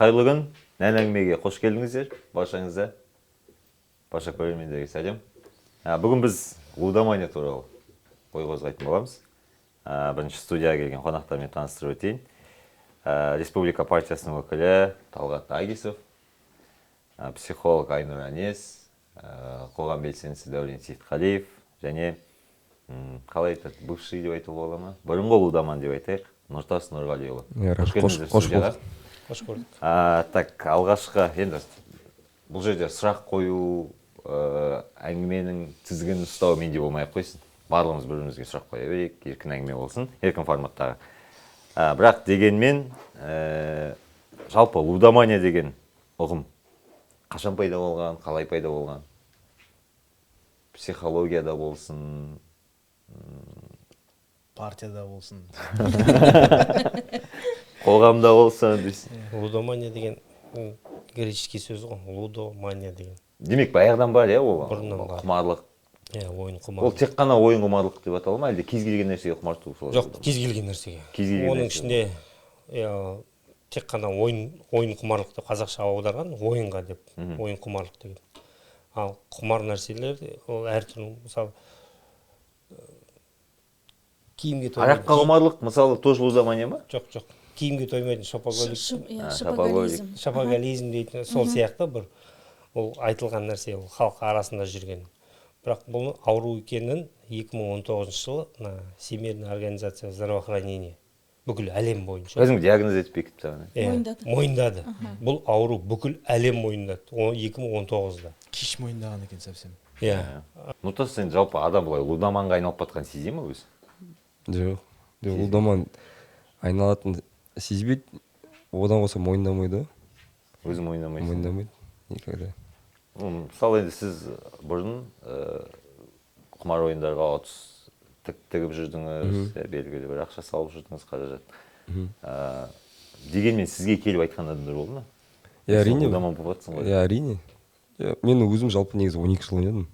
қайырлы күн. Нән әңгімеге қош келдіңіздер. Баршаңызға, барша көрермендерге сәлем. Бүгін біз лудомания туралы ой қозғайтын боламыз. Бірінші студияға келген қонақтармен таныстырып өтейін. Республика партиясының өкілі Талғат Агисов, психолог Айнұр Әнес, қоғам белсендісі Дәурен Сейітқалиев және қалай айтады, бывший деп айтуға бола ма? Бұрынғы лудоман деп айтайық, Нұртас Нұрғалиұлы. Қош көрдік. Так, алғашқы енді бұл жерде сұрақ қою, әңгіменің тізгінін ұстау менде болмай қойсын. Барлығымыз бір-бірімізге сұрақ қоя берейік, еркін әңгіме болсын, еркін форматтағы. Бірақ дегенмен, жалпы лудомания деген ұғым қашан пайда болған, қалай пайда болған? Психологияда болсын, партияда болсын, қоғамда болсын дейсің. Лудомания деген греческий сөз ғой, лудомания деген. Демек, баяғыдан бар, ол Бұрыннан бар. құмарлық. Ойын Ол құмарлық. тек қана ойын құмарлық деп атала ма, әлде кез келген нәрсеге құмарту солай? Жоқ, кез келген нәрсеге. Кез келген Оның нәрсеге. ішінде тек қана ойын құмарлық деп қазақша аударған, ойынға деп, ойын құмарлық деген. Ал құмар нәрселер, ол әртүрлі, мысалы, киімге тоймайтын. Араққа құмарлық, мысалы, тоже лудомания ма? Жоқ. Киімге тоймайтын шопоголик. Шопоголизм. Шопоголизм дейтін сол сияқты бір ол айтылған нәрсе, ол халық арасында жүрген. Бірақ бұл ауру екенін 2019 жылы Всемирная организация здравоохранения бүкіл әлем бойынша Өзің диагноз етіп бекітті саған. мойындады. Бұл ауру бүкіл әлем мойындады 2019-да. кеш мойындаған екен совсем. Нұртас, сен жалпы адам былай лудоманға айналып батқан сезе ма өзі? Жоқ, лудоман айналатын сезбейді, одан қоса мойындамайды. Өзі мойындамайсың. Мойындамайды никогда. Мысалы енді сіз бұрын құмар ойындарға тігіп жүрдіңіз, белгілі бір ақша салып жүрдіңіз, қаражат. Дегенмен сізге келіп айтқан адамдар болды ма? Әрине. Лудоман болып жатсың ғой. Әрине. Мен өзім жалпы негізі 12 жыл ойнадым.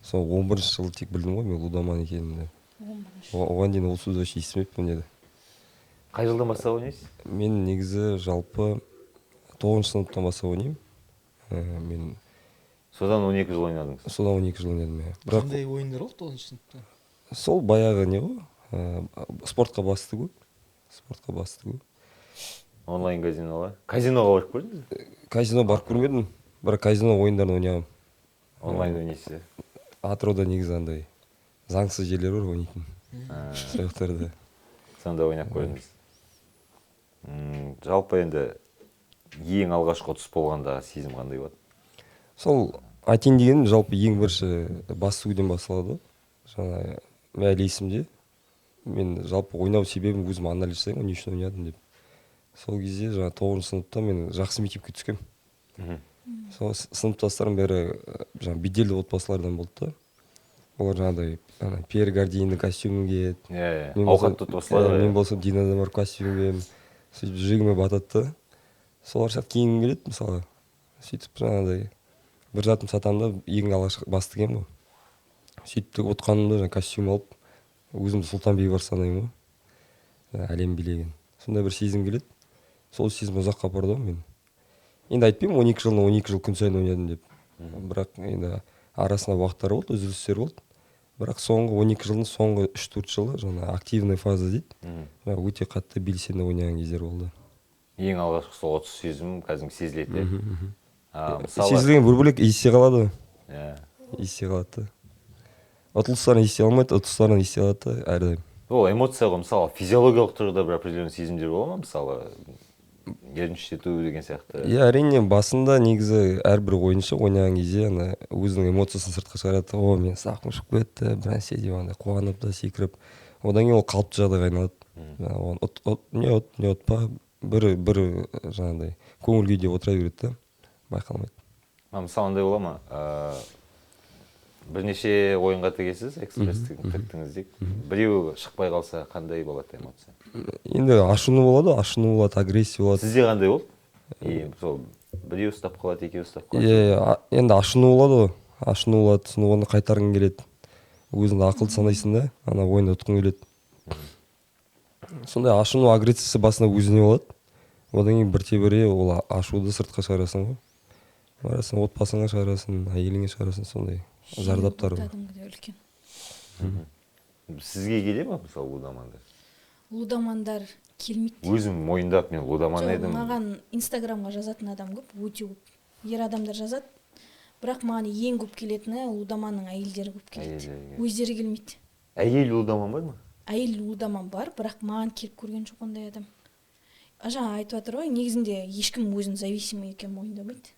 Сол 11 жылы тек білдім ғой мен лудоман екенімді. Оған дейін ол сөзді естімеппін еді. Қай жылдан бастап ойнайсыз? Мен негізі жалпы 9 сыныптан бастап ойнаймын. Мен содан 12 жыл ойнадыңыз. Содан 12 жыл ойнадым. Қандай ойындар болды 9 сыныпта? Сол баяғы не ғой? Спортқа басты ғой. Онлайн казиноға? Казиноға барып көрдіңіз? Казино барып көрмедім. Бірақ казино ойындарын ойнағам. Онлайн ойнайсыз? Атырауда негізі андай заңсыз жерлер бар ойнайтын. Сояқтарда. Сонда ойнап көрдіңіз. Жалпы енді ең алғашқы ұтыс болғандағы сезім қандай болады? Сол айтайын дегенім жалпы ең бірінші бастығуден басталады. Жаңа әлі есімде. Мен жалпы ойнау себебім өзім анализ жасаймын, не үшін ойнадым деп. Сол кезде жаңа 9 сыныпта мен жақсы мектепке түскем. Сол сыныптастарым бәрі жаңа беделді отбасылардан болды да. Олар жаңағыдай Пьер Гардиенің костюмін киеді. Ауқатты отбасылар. Мен болсам Динозавр костюмін киемін. Сөйтіп жүрегіме батады да. Солар сияқты киінгім келеді мысалы. Сөйтіп жаңағыдай бір затым сатамын да ең алғашқы басты киемін ғой. Сөйтіп отқанымда жаңа костюм алып, өзімді Сұлтан Бейбарыс санаймын ғой. Әлем билеген. Сондай бір сезім келеді. Сол сезім ұзаққа барды ғой мен. Енді айтпаймын 12 жыл күн сайын ойнадым деп. Бірақ енді арасында уақыттар болды, үзілістер болды. Бірақ соңғы 12 жылдың соңғы 3-4 жылы жаңа активный фаза дейді. Өте қатты белсенді ойнаған кездер болды. Ең алғашқы сол ұтыс сезім кәдімгі сезіледі. Сезілген бір бөлек есте қалады. Есте қалады. Ұтылыстарын есте алмайды, ұтыстарын есте қалады әрдайым. Ол эмоция ғой, мысалы физиологиялық тұрғыда бір определенный сезімдер бола ма? Мысалы еріншету деген сияқты. Әрине басында негізі әрбір ойыншы ойнаған кезде өзінің эмоциясын сыртқа шығарады. Мен сақым ұшып кетті, бір нәрсе деп қуанып та секіріп. Одан кейін ол қалыпты жағдайға айналады. Не ұтпа, бір жаңағыдай көңіл күйде отыра береді да, байқалмайды. Мысалы андай бола ма? Бірнеше ойынға тігесіз, экспресс-тіктіңіз дейік. Біреуі шықпай қалса қандай болады эмоция? Енді ашыну болады, агрессия болады. Сізде қандай болды? Сол біреу ұстап қалады, екеу ұстап қалады. Енді ашыну болады, оны қайтарғың келеді. Өзіңді ақылды санайсың да, ойында ұтқың келеді. Сондай ашыну агрессиясы басында өзіне болады. одан кейін бірте-бірте ол ашуды сыртқа шығарасың ғой. Барасың, отбасыңа шығарасың, әйеліңе шығарасың, сондай зардаптар бар. кәдімгідей үлкен. Сізге келе ма мысалы лудомандар? Лудомандар келмейді. Өзім мойындап мен лудоман Жоқ, едім. маған инстаграмға жазатын адам көп, өте көп. Ер адамдар жазады, бірақ маған ең көп келетіні лудоманның әйелдері көп келеді. Әйелдері. Өздері келмейді. Әйел лудоман бар ма? Әйел лудоман бар, бірақ маған келіп көрген жоқ ондай адам. Жаңа айтып жатыр ғой, негізінде ешкім өзін зависимый екенін мойындамайды.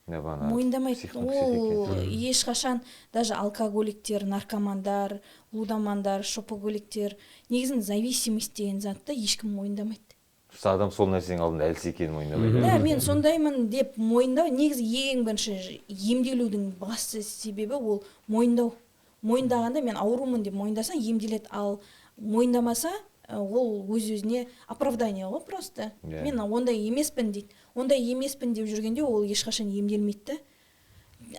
Мойындамайды. Ол ешқашан даже алкоголиктер, наркомандар, лудомандар, шопоголиктер, негізінде зависимость деген затты ешкім мойындамайды. Адам сол нәрсенің алдында әлсіз екенін мойындамайды. Да, мен сондаймын деп мойындау, негізі ең бірінші емделудің басты себебі ол мойындау. Мойындағанда мен аурумын деп мойындасаң емделеді, ал мойындамаса ол өз-өзіне оправдание ғой просто. Мен ондай емеспін дейді. Ондай емеспін деп жүргенде ол ешқашан емделмейді.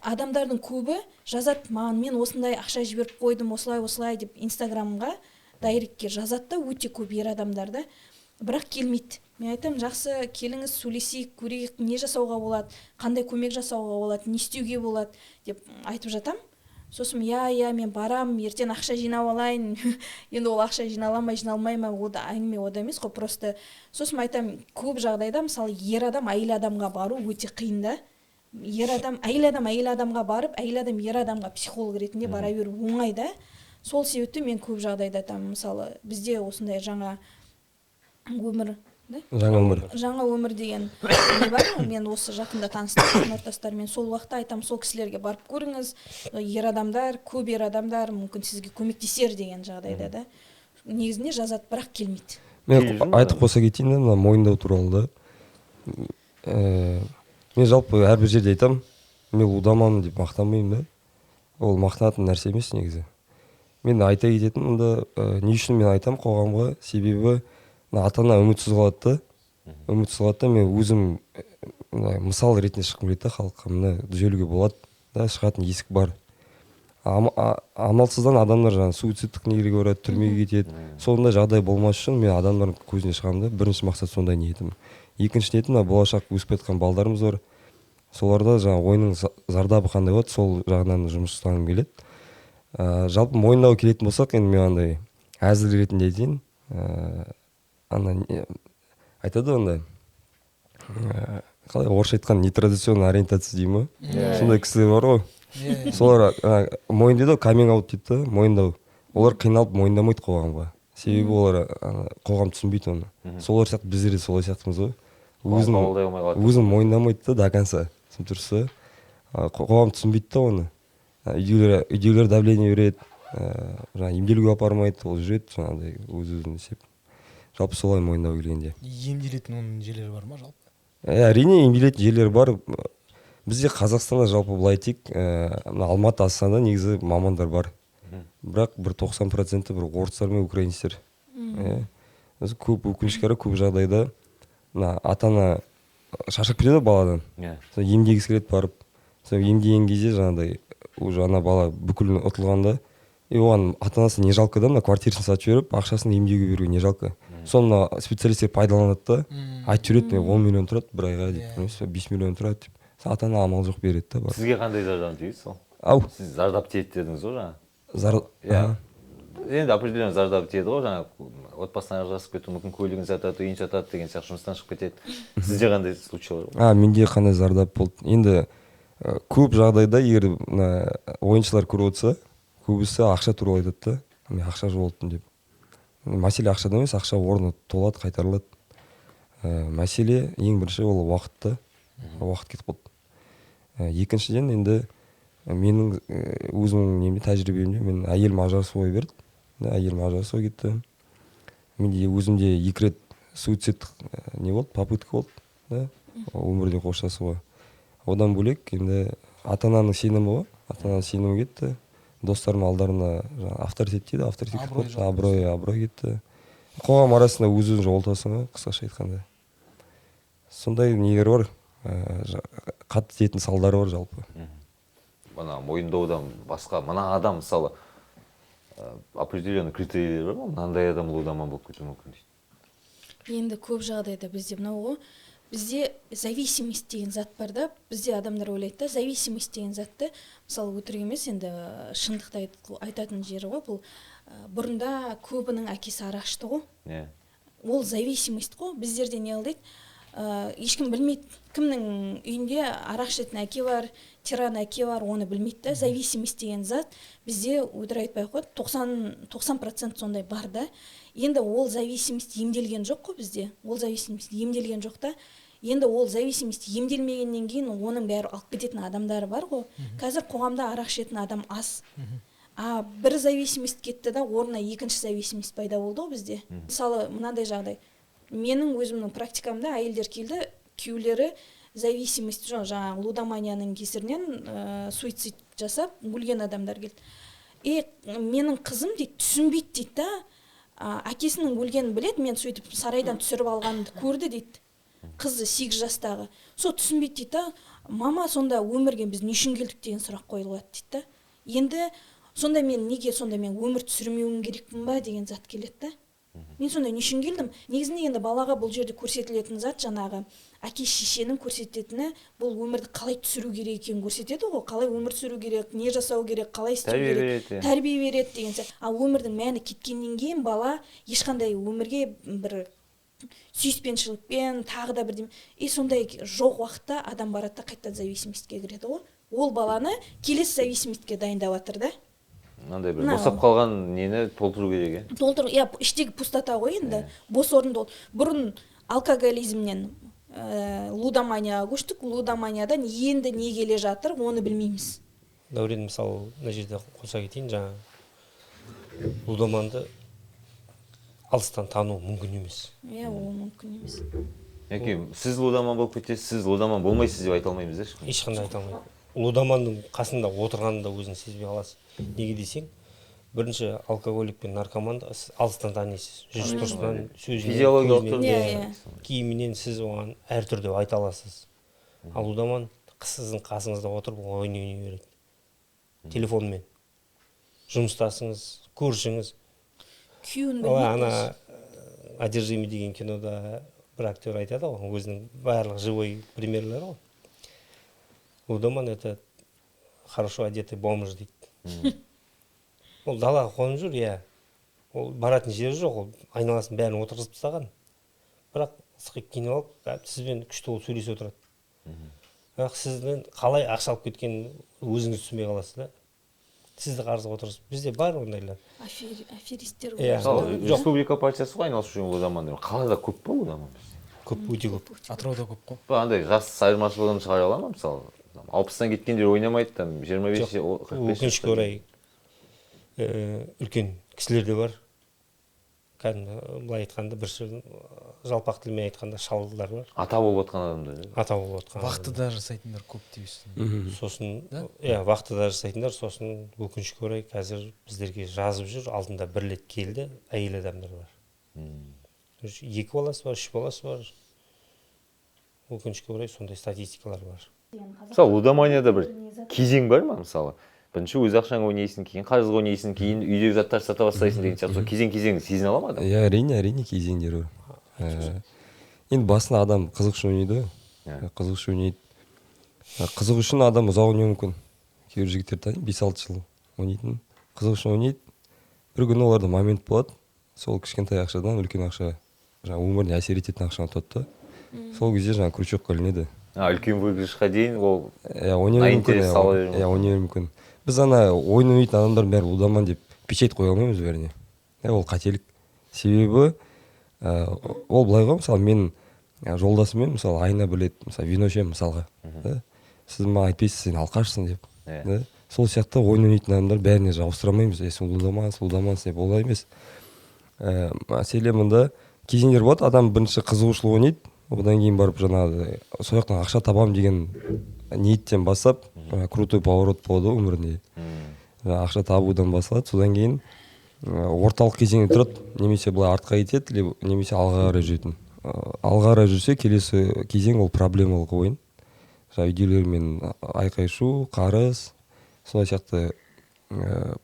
Адамдардың көбі жазады маған, мен осындай ақша жіберіп қойдым, осылай деп инстаграмға, дайректке жазады да, өте көп ер адамдарда, бірақ келмейді. Мен айтамын, жақсы, келіңіз, сөйлесейік, көрейік, не жасауға болады, қандай көмек жасауға болады, не істеуге болады деп айтып жатам. Сосын мен барам, ертең ақша жинап алайын. Енді ол ақша жиналмай ма, ода әңгіме ода емес қой, просто. Сосын айтам, көп жағдайда мысалы ер адам әйел адамға бару өте қиын да. Әйел адамға барып, әйел адам ер адамға психолог ретінде бара беру оңай да. Сол себепті мен көп жағдайда айтамын, мысалы бізде осындай жаңа өмір, жаңа өмір деген не бар. Мен осы жақында таныстым ортастармен, сол уақытта айтам, сол кісілерге барып көріңіз, ер адамдар, көп ер адамдар мүмкін сізге көмектесер деген жағдайда да. Негізінде жазады, бірақ келмейді. Мен айтып қоса кетейін да, мына мойындау туралы да. Мен жалпы әрбір жерде айтам, мен лудоманмын деп мақтанбаймын да. Ол мақтанатын нәрсе емес негізі. Мен айта кететін онда не үшін мен айтам қоғамға, себебі ата-ана үмітсіз қалады да, мен өзім мысал ретінде шыққым келеді да халыққа, мына түзелуге болады да, шығатын есік бар. Амалсыздан адамдар жаңағы суицидтік неге барады, түрмеге кетеді. Сондай жағдай болмас үшін мен адамдардың көзіне шығамын да, бірінші мақсат сондай ниетім. Екінші ниетім болашақ өсіп жатқан балдарымыз бар. Соларда жаңағы ойынның зардабы қандай болады, сол жағынан жұмыс жасағым келеді. Жалпы мойындау келетін болсақ, енді мен андай әзіл ретінде айтайын. Айтады ондай, қалай орысша айтқан, нетрадиционный ориентация дей ма? Сондай кісілер бар ғой. Солар мойындайды, каминг-аут дейді, мойындау. Олар қиналып мойындамайды қоғамға. Себебі олар қоғам түсінбейді оны. Солар сияқты біздер де солай сияқтымыз ғой. Өзін мойындамайды до конца. Түсініп қоғам түсінбейді да оны. Үйдегілер давление береді, емделуге апармайды, ол жүреді жаңағыдай өз-өзін сеп. Жалпы солай мойындау келгенде. Емделетін оның жерлері бар ма жалпы? Әрине емделетін жерлер бар. Бізде Қазақстанда жалпы былай тек Алматы, Астанада негізі мамандар бар. Бірақ бір 90% бір орыстар мен украинецтер. Көп өкінішке орай көп жағдайда ата-ана шаршап кетеді баладан. Емдегісі келеді барып. Емдеген кезде жаңағыдай уже ана бала бүкіл ұтылғанда, оған ата-анасы не жалко да, квартирасын сатып жіберіп, ақшасын емдеуге беруге не жалко. Соны специалистер пайдаланады да, айтып жүреді, 10 миллион тұрады бір айға деп, 5 миллион тұрады деп. Ата-ана амал жоқ береді да. Сізге қандай зардап тиеді сол? Сіз зардап тиеді дедіңіз ғой жаңа? Енді определенно зардап тиеді ғой жаңа, отбасынан ажырасып кету мүмкін, көлігін сатады, үйін сатады деген сияқты жұмыстан шығып кетеді. Сізде қандай случай бар? Менде қандай зардап болды? Енді көп жағдайда егер ойыншылар көріп отырса, көбісі ақша туралы айтады да, мен ақша жоғалттым деп. Мәселе ақшада емес, ақша орны толады, қайтарылады. Мәселе ең бірінші ол уақытта, уақыт кетіп қалды. Екіншіден енді менің өзімнің неме тәжірибемде мен әйелім ажырасуға берді. Әйелім ажырасуға кетті. Менде өзімде 2 рет суицидтік не болды, попытка болды, өмірден қоштасуға. Одан бөлек енді ата-ананың сенімі ғой, ата-ананың сенімі кетті. Достарым алдарына авторитет дейді, абырой кетті. Қоғам арасында өз-өзін жоғалтасың ғой, қысқаша айтқанда. Сондай негер бар, қатты тиетін салдары бар жалпы. Мына мойындаудан басқа, мына адам мысалы определенный критерийлер бар ма? Мынандай адам лудоман болып кетуі мүмкін дейді. Енді көп жағдайда бізде мынау ғой, бізде зависимость деген зат бар да, бізде адамдар ойлайды да, зависимость деген затты, мысалы өтірік емес, енді шындықты айтатын жері ғой, бұл бұрында көбінің әкесі арақ ішті ғой. Иә. Ол зависимость қой, біздерде не қылдайды, ешкім білмейді, кімнің үйінде арақ ішетін әке бар, тиран әке бар, оны білмейді да. Зависимость деген зат бізде өтірік айтпай ақ қойды, 90% сондай бар да. Енді ол зависимость емделген жоқ қой бізде, ол зависимость емделген жоқ та. Енді ол зависимость емделмегеннен кейін оның бәрі алып кететін адамдары бар ғой. Қазір қоғамда арақ ішетін адам аз. Бір зависимость кетті да, орнына екінші зависимость пайда болды ғой бізде. Мысалы, мынандай жағдай. Менің өзімнің практикамда әйелдер келді, күйеулері зависимость, жаңағы лудоманияның кесірінен суицид жасап өлген адамдар келді. Менің қызым дейді, түсінбейді дейді да, әкесінің өлгенін біледі, мен сөйтіп сарайдан түсіріп алғанымды көрді дейді. Қызы 8 жастағы. Сол түсінбейді дейді да, мама, сонда өмірге біз не үшін келдік деген сұрақ қойылады дейді да. Енді сонда мен неге сонда мен өмір түсірмеуім керекпін ба деген зат келеді да. Мен сонда не үшін келдім? Негізінде енді балаға бұл жерде көрсетілетін зат жаңағы әке шешенің көрсететіні, бұл өмірді қалай түсіру керек екенін көрсетеді ғой, қалай өмір сүру керек, не жасау керек, қалай істеу керек, тәрбие береді деген сияқты. Ал өмірдің мәні кеткеннен кейін бала ешқандай өмірге бір сүйіспеншілікпен тағы да бірдеме, сондай жоқ уақытта адам барады да қайта зависимостьке кіреді ғой. Ол баланы келесі зависимостьке дайындап жатыр да. Мынандай бір босап қалған нені толтыру керек, иә? Толтыру, іштегі пустота ғой енді, бос орын толтыру. Бұрын алкоголизмнен лудоманияға көштік, лудоманиядан енді не келе жатыр, оны білмейміз. Дәурен, мысалы, мына жерде қоса кетейін, жаңа лудоманды алыстан тану мүмкін емес. Ол мүмкін емес. Яки, сіз лудоман болып кетесіз, сіз лудоман болмайсыз деп айта алмаймыз да? Ешқандай айта алмайды. Лудоманның қасында отырғанында өзін сезбей қаласыз. Неге десең, бірінші алкоголик пен наркоманды алыстан танисыз. Жүріс-тұрысынан, сөзінен, киімінен сіз оған әр түрде айта аласыз. Ал лудоман сіздің қасыңызда отырып ойнай береді. Телефонмен. Жұмыстасыңыз, көршіңіз. Күйеуін білмейді. Ана «Одержимый» деген кинода бір актер айтады ғой, өзінің барлық живой примерлері ғой. Лудоман — это хорошо одетый бомж дейді. Ол далаға қонып жүр, иә. Ол баратын жері жоқ, ол айналасын бәрін отырғызып тастаған. Бірақ сықып киініп алып, сізбен күшті болып сөйлесіп отырады. Бірақ сіздің қалай ақша алып кеткенін өзіңіз түсінбей қаласыз да. Сізді қарызға отырғызып. Бізде бар ондайлар. Аферистер. Республика партиясы ғой айналысып жүрген лудоман. Қалада көп па лудоман? Көп, өте көп. Атырауда көп қой. Андай жас айырмашылығын шығара ала ма, мысалы? 60-тан кеткендер ойнамайды, там 25-45. Өкінішке орай үлкен кісілер де бар. Кәдімгі былай айтқанда, бір жалпақ тілмен айтқанда шалдар бар. Ата болып отқан адамдар. Ата болып отқан. Вахтыда жасайтындар көп дейсің. Сосын, вахтыда жасайтындар, сосын өкінішке орай қазір біздерге жазып жүр, алдында бір рет келді, әйел адамдар бар. 2 баласы бар, 3 баласы бар. Өкінішке орай сондай статистикалар бар. Мысалы, лудоманияда бір кезең бар ма, мысалы? Бірінші өз ақшаңа ойнайсың, кейін қарызға ойнайсың, кейін үйдегі заттар сата бастайсың деген сияқты. Кезең сезіне ала ма адам? Иә, әрине кезеңдер бар. Енді басында адам қызық үшін ойнайды ғой. Қызық үшін ойнайды. Қызық үшін адам ұзақ ойнауы мүмкін. Кейбір жігіттер танимын, 5-6 жыл ойнайтын. Қызық үшін ойнайды. Бір күні оларда момент болады. Сол кішкентай ақшадан үлкен ақша, жаңа өміріне әсер ететін ақшаны ұтады да. Сол кезде жаңа крючокқа ілінеді. Үлкен выигрышқа дейін ол ойнауы мүмкін. Біз ана ойын ойнайтын адамдар бәрі лудоман деп печать қоя алмаймыз бәріне. Ол қателік. Себебі ол былай ғой, мысалы мен жолдасыммен мысалы айына бір рет мысалы вино ішемін мысалға. Сіз маған айтпайсыз, сен алқашсың деп. Сол сияқты ойын ойнайтын адамдар бәріне ауыстыра алмаймыз. Сен лудоман деп олай емес. Мәселе мұнда кезеңдер болады, адам бірінші қызығушылық ойнайды, одан кейін барып жаңағы сол жақтан ақша табам деген ниеттен бастап крутой поворот болады өмірінде. Ақша табудан басталады, содан кейін орталық кезеңде тұрады, немесе былай артқа кетеді, немесе алға қарай жүретін. Алға қарай жүрсе, келесі кезең ол проблемалық ойын. Үйдегілермен айқай-шу, қарыз, солай сияқты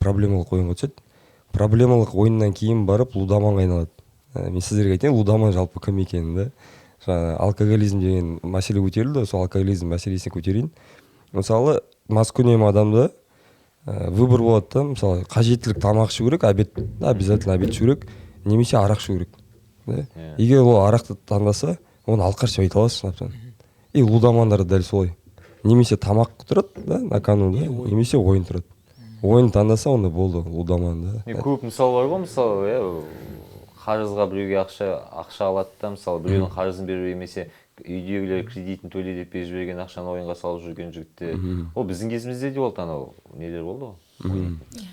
проблемалық ойынға түседі. Проблемалық ойыннан кейін барып лудоманға айналады. мен сіздерге айтайын лудоман жалпы кім екенін да. Жаңағы алкоголизм деген мәселе көтерілді, сол алкоголизм мәселесін көтерейін. Мысалы маскүнем адамда выбор болады да, мысалы қажеттілік тамақ ішу керек, обязательно обед ішу керек, немесе арақ ішу керек. Егер ол арақты таңдаса, оны алқаш деп айта аласыз шынапсан. И лудомандар дәл солай. Немесе тамақ тұрады да, на кону, да, немесе ойын тұрады. Ойын таңдаса, онда болды лудоман да. Көп мысал бар ғой, мысалы, қарызға біреуге ақша алады да, мысалы біреудің қарызын беру емесе үйдегілер кредитін төле деп беріп жіберген ақшаны ойынға салып жүрген жігіттер. Ол біздің кезімізде де болды, анау нелер болды ғой.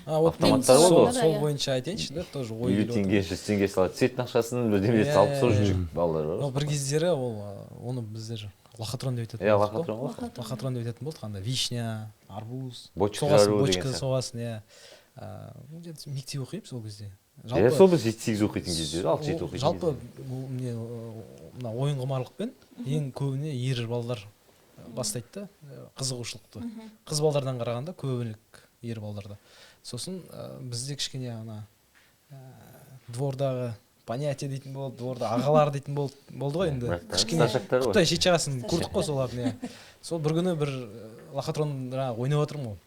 Автоматтар болды ғой. Сол бойынша айтайыншы да, тоже ой. 50 теңге, 100 теңге салады, цветтің ақшасын бірдеме салып сол жүрген балалар бар. Бір кездері оны біздер лохотрон деп айтатын. Лохотрон ғой. Лохотрон деп айтатын болды, қандай вишня, арбуз, бочка соғасын, мектеп оқимыз ол кезде. Сол біз 7-8 оқитын кезде, 6-7 оқитын кезде. Жалпы мына ойын құмарлықпен ең көбіне ер балалар бастайды да, қызығушылықты. Қыз балалардан қарағанда көбірек ер балаларда. Сосын бізде кішкене ана двордағы понятие дейтін болды, дворда ағалар дейтін болды ғой енді. Кішкене құттай шет жағасын көрдік қой солардың. Сол бір күні бір лохотрон ойнап отырмын ғой.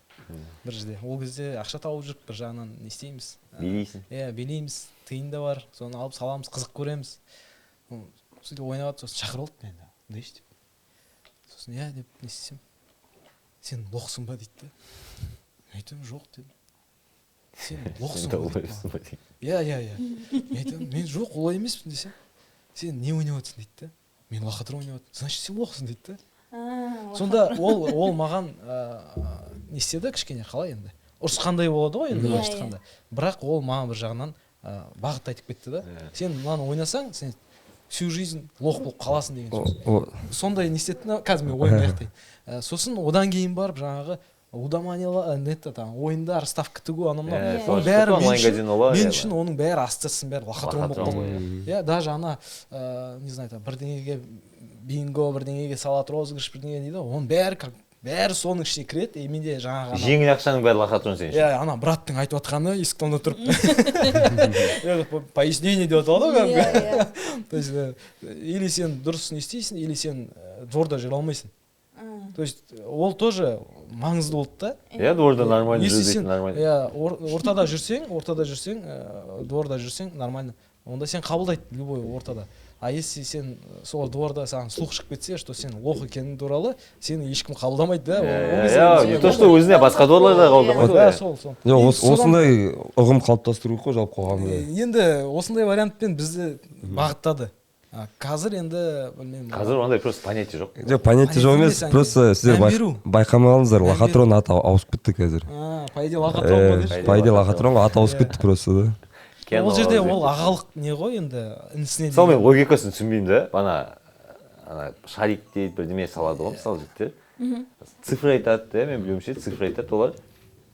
Бір жерде. Ол кезде ақша тауып жүріп, бір жағынан не істейміз? Билейсің. Билейміз, тиын да бар. Соны алып саламыз, қызық көреміз. Сөйтіп ойнап жатыр, сосын шақырып алды мені. Мындай деп. Сосын деп не істесем? Сен лоқсың ба дейді да. Айтамын, жоқ дедім. Сен лоқсың ба дейді. Мен айтамын, мен жоқ, олай емеспін десем. Сен не ойнап жатсың дейді да. Мен лохотрон ойнап жатырмын. Значит, сен лоқсың дейді да. Сонда ол маған не істеді кішкене қалай енді ұрысқандай болады ғой енді ұрысқанда. Бірақ ол маған бір жағынан бағыт айтып кетті да. Сен мынаны ойнасаң, сен всю жизнь лох болып қаласың деген сөз. Сондай не істеді, қазір мен ойын аяқтайын. Сосын одан кейін барып жаңағы лудомания ойындар, ставка тігу, оның бәрі мен үшін оның бәрі ассоциациясының бәрі лохотрон болып қалды. Даже ана не знаю, бірдеңеге бинго, бірдеңеге салат розыгрыш, бірдеңе дейді, оның бәрі соның ішіне кіреді, менде жаңағы жеңіл ақшаның бәрі лохотрон сен үшін. Ана браттың айтып отқаны есіктің алдында тұрып пояснение деп аталады ғой. То есть или сен дұрыс не істейсің, или сен дворда жүре алмайсың. То есть ол тоже маңызды болды да. Дворда нормально жүрдейтін нормально. Ортада жүрсең, дворда жүрсең нормально. Онда сен қабылдайды любой ортада. А если сен сол дворда саған слух шығып кетсе, что сен лох екенің туралы, сені ешкім қабылдамайды да. Не то, что өзіне басқа дворларда қабылдамайды. Осындай ұғым қалыптастыру қой жалпы қоғамда. Енді осындай вариантпен бізді бағыттады. Қазір енді білмеймін. Қазір ондай просто понятие жоқ. Жоқ, понятие жоқ емес, просто сіздер байқамай қалдыңыздар, лохотрон аты ауысып кетті қазір. По идее лохотрон ғой. По идее лохотронға аты ауысып кетті просто да. Ол жерде ол ағалық не ғой енді інісіне. Мысалы мен логикасын түсінбеймін да. Ана шарик дейді бірдеме салады ғой мысалы жігіттер. Цифр айтады, мен білуімше цифр айтады олар.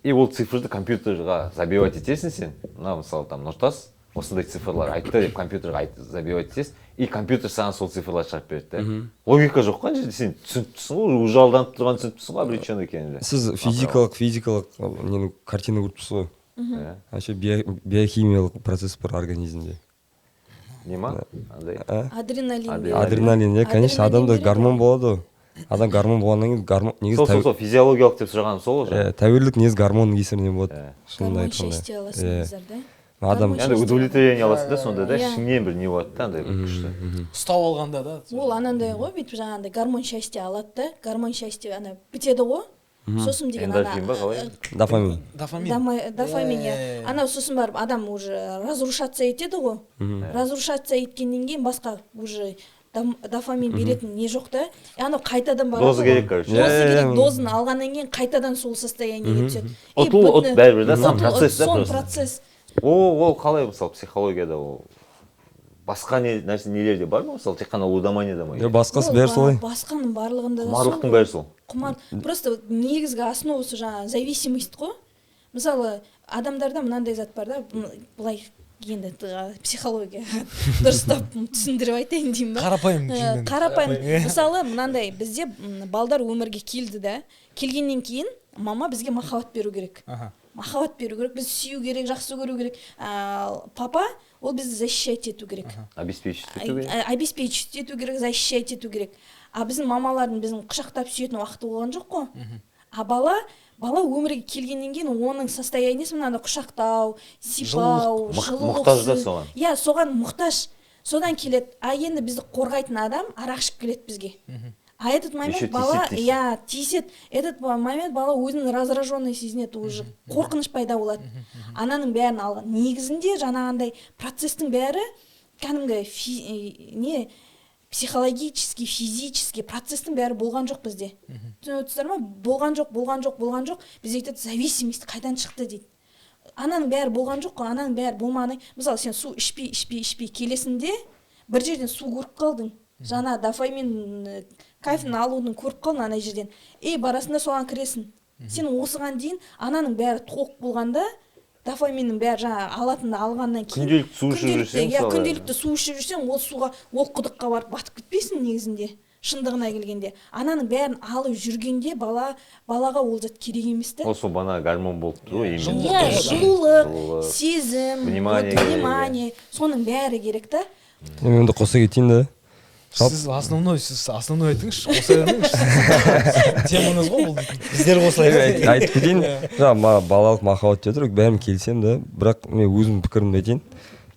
И ол цифрды компьютерға забивать етесің сен. Мысалы там нұртас осындай цифрлар айтты деп компьютерға забивать етесің. И компьютер саған сол цифрлар шығарып береді. Логика жоқ қой жерде, сен түсініпсің ғой, уже алданып тұрған түсініпсің ғой обречен екенін. Сіз физикалық нені картина көріпсіз ғой. Вообще биохимиялық процесс бар организмде. Не ма? Адреналин. Конечно, адамда гормон болады ғой. Адам гормон болғаннан кейін гормон негізі сол физиологиялық деп сұрағаным сол ғой. Тәуелділік негізі гормонның кесірінен болады. Гормон счастье аласыңыздар да. Адам енді удовлетворение аласың да сонда да, ішіңнен бір не болады да, андай күшті. Ұстап алғанда да. Ол анандай ғой, бүйтіп жаңағындай гормон счастье алады да, гормон счастье ана бітеді ғой. Сосын деген дофамин. Дофамин. Анау сосын барып адам уже разрушаться етеді ғой. Разрушаться еткеннен кейін басқа уже дофамин беретін не жоқ та. Анау қайтадан барады. Доза керек, короче. Доза керек, дозаны алғаннан кейін қайтадан сол состояниеге түседі. От бәрібір да, сан процесс да просто. Сон процесс. Ол қалай мысалы психологияда ол басқа нелерде бар ма? Мысалы тек қана лудоманияда ма? Басқасы бәрі солай. Басқаның барлығында да сол. Құмарлықтың бәрі сол. Просто негізгі основасы жаңағы зависимость қой. Мысалы адамдарда мынандай зат бар да, былай енді психология дұрыстап түсіндіріп айтайын деймін ба? Қарапайым. Мысалы мынандай бізде балдар өмірге келді да, келгеннен кейін мама бізге махаббат беру керек. махаббат беру керек, біз сүю керек, жақсы көру керек. Папа ол бізді защищать ету керек, обеспечить ету керек. обеспечить ету керек, защищать ету керек. А біздің мамалардың біздің құшақтап сүйетін уақыты болған жоқ қой. А бала өмірге келгеннен кейін оның состояниесі мынандай құшақтау, сипау, мұқтаж да соған. Иә, соған мұқтаж. Содан келеді. А енді бізді қорғайтын адам арақ ішіп келеді бізге. А этот момент бала, иә, тиіседі. Этот момент бала өзін раздраженный сезінеді, уже қорқыныш пайда болады. Ананың бәрін алған. Негізінде жаңағындай процестің бәрі кәдімгі психологический, физический процестің бәрі болған жоқ бізде. Түсініп отырсыздар ма? Болған жоқ. Біз айтады, зависимость қайдан шықты дейді. Ананың бәрі болған жоқ қой, ананың бәрі болмады. Мысалы, сен су ішпей келесінде бір жерден су көріп қалдың. Жаңа дофамин кайфын алудың көріп қалдың ана жерден. Барасында соған кіресің. Сен осыған дейін ананың бәрі тоқ болғанда, дофаминнің бәрі жаңа алатынды алғаннан кейін күнделікті су ішіп жүрсең, күнделікті су ішіп жүрсең, ол құдыққа барып батып кетпейсің негізінде. Шындығына келгенде ананың бәрін алып жүргенде балаға ол зат керек емес та. Ол бана гормон болып тұр ғой, жылулық, сезім, внимание, соның бәрі керек та. Мен онда қоса кетейін да. Сіз основной айтыңызшы, қоса бермеңізші. Темаңыз ғой бұл. Біздер қосылайық. Айтып кетейін. Жаңа балалық махаббат деп отыр, бәрін келісемін да, бірақ мен өзімнің пікірімді айтайын.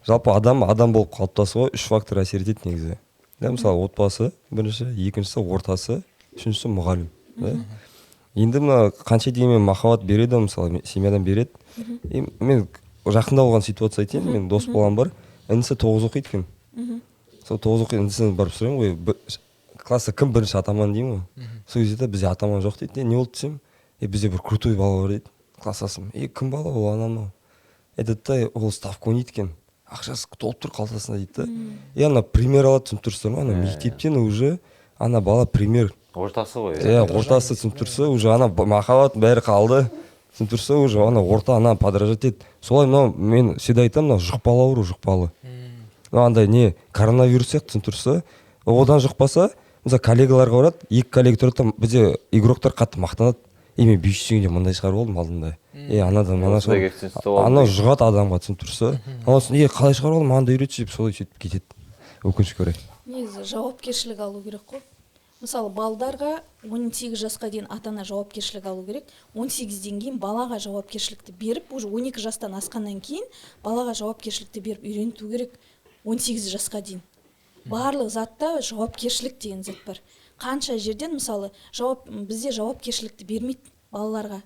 Жалпы адам болып қалыптасуға 3 фактор әсер етеді негізі. Мысалы, отбасы бірінші, екіншісі ортасы, үшіншісі мұғалім. Енді мына қанша дегенмен махаббат береді, мысалы, семьядан береді. Мен жақында болған ситуация айтайын, мен дос болған бар, інісі 9 оқиды екен. Сол 9 оқиды, інісін барып сұраймын ғой, класста кім бірінші атаман деймін ғой. Сол кезде бізде атаман жоқ дейді. Не болды десем, бізде бір крутой бала бар дейді. Класстасым. Кім бала ол анам? Айтады да, ол ставка ойнайды екен. Ақшасы толып тұр қалтасында дейді да. Ана пример алады, түсініп тұрсыздар ма? Ана мектептен уже ана бала пример. Ортасы ғой. Ортасы түсініп тұрса, уже ана махаббат бәрі қалды. Түсініп тұрса, уже ана орта ана подражать етеді. Солай мен всегда айтамын, жұқпалы ауру, жұқпалы. Андай не коронавирус сияқты түсініп тұрса, одан жұқпаса, мысалы коллегаларға барады, 2 коллега тұрады, бізде игроктар қатты мақтанады. Мен 500 теңге мындай шығарып алдым алдында. Анадан ана шығарып. Ана жұғат адамға түсініп тұрса, анасын қалай шығарып алдым, анда үйретші деп солай сөйтіп кетеді. Өкінішке орай. Негізі жауапкершілік алу керек қой. Мысалы, балдарға 18 жасқа дейін ата-ана жауапкершілік алу керек. 18-ден кейін балаға жауапкершілікті беріп, уже 12 жастан асқаннан кейін балаға жауапкершілікті беріп үйренту керек. 18 жасқа дейін. Барлық затта жауапкершілік деген зат бар. Қанша жерден мысалы бізде жауапкершілікті бермейді балаларға.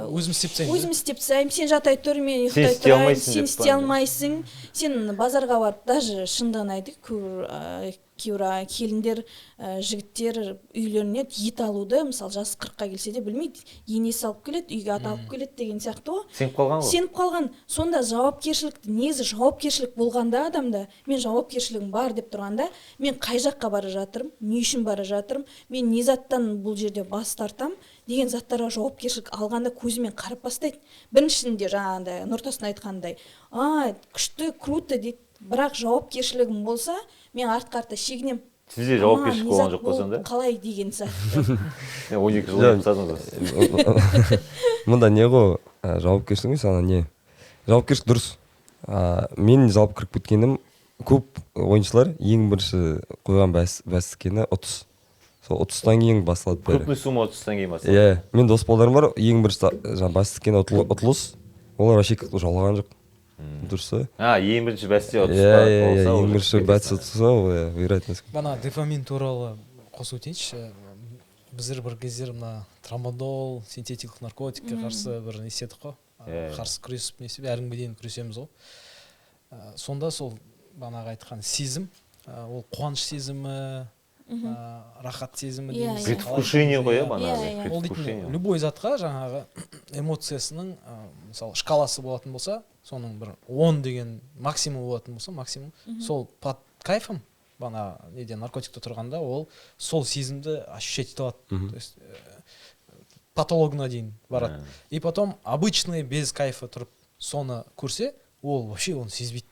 Өзім істеп тастаймын, сен жатай тұр, мен ұйықтай тұрайын, сен істей алмайсың. Сен базарға барып, даже шындығын айтайық, кейбір келіндер, жігіттер үйлеріне ет алуды, мысалы жасы 40-қа келсе де білмейді, енесі алып келеді, үйге ат алып келеді деген сияқты ғой. Сеніп қалған. Сонда жауапкершілікті, негізі жауапкершілік болғанда адамда, мен жауапкершілігім бар деп тұрғанда, мен қай жаққа бара жатырмын, не үшін бара жатырмын, мен не заттан бұл жерде бас тартам деген заттарға жауапкершілік алғанда көзімен қарап бастайды. Біріншісінде жаңағындай Нұртастың айтқандай, күшті, круто дейді. Бірақ жауапкершілігім болса, мен артқа шегінем. Сізде жауапкершілік болған жоқ болсан да? Қалай деген сәт. 12 жыл емсадыңыз. Мұнда не ғой, жауапкершілік емес, ана не? Жауапкершілік дұрыс. Мен жалпы кіріп кеткенім, көп ойыншылар ең бірінші қойған бәсікені ұтыс. Сол ұтыстан кейін басталады бәрі. Крупный сумма ұтыстан кейін басталады. Мен дос балдарым бар, ең бірінші бәсікені ұтылыс, олар вообще жолаған жоқ. Дұрысы. Ең бірінші бәсте ұтыста болса. Ең бірінші бәсте ұтыса, вероятность. Бана дофамин туралы қосып өтейінші. Біздер бір кездер трамадол, синтетикалық наркотикке қарсы бір неседік қой. Қарсы күресіп, әріңге дейін күресеміз ғой. Сонда сол банаға айтқан сезім, ол қуаныш сезімі, рахат сезімі дейміз. Предвкушение ғой, ол дейтін любой затқа жаңағы эмоциясының мысалы шкаласы болатын болса, соның бір 10 деген максимум болатын болса, максимум сол под кайфом бана неден наркотикте тұрғанда ол сол сезімді ощущать ете алады. То есть патологына дейін барады. И потом обычный без кайфа тұрып соны көрсе, ол вообще оны сезбейді.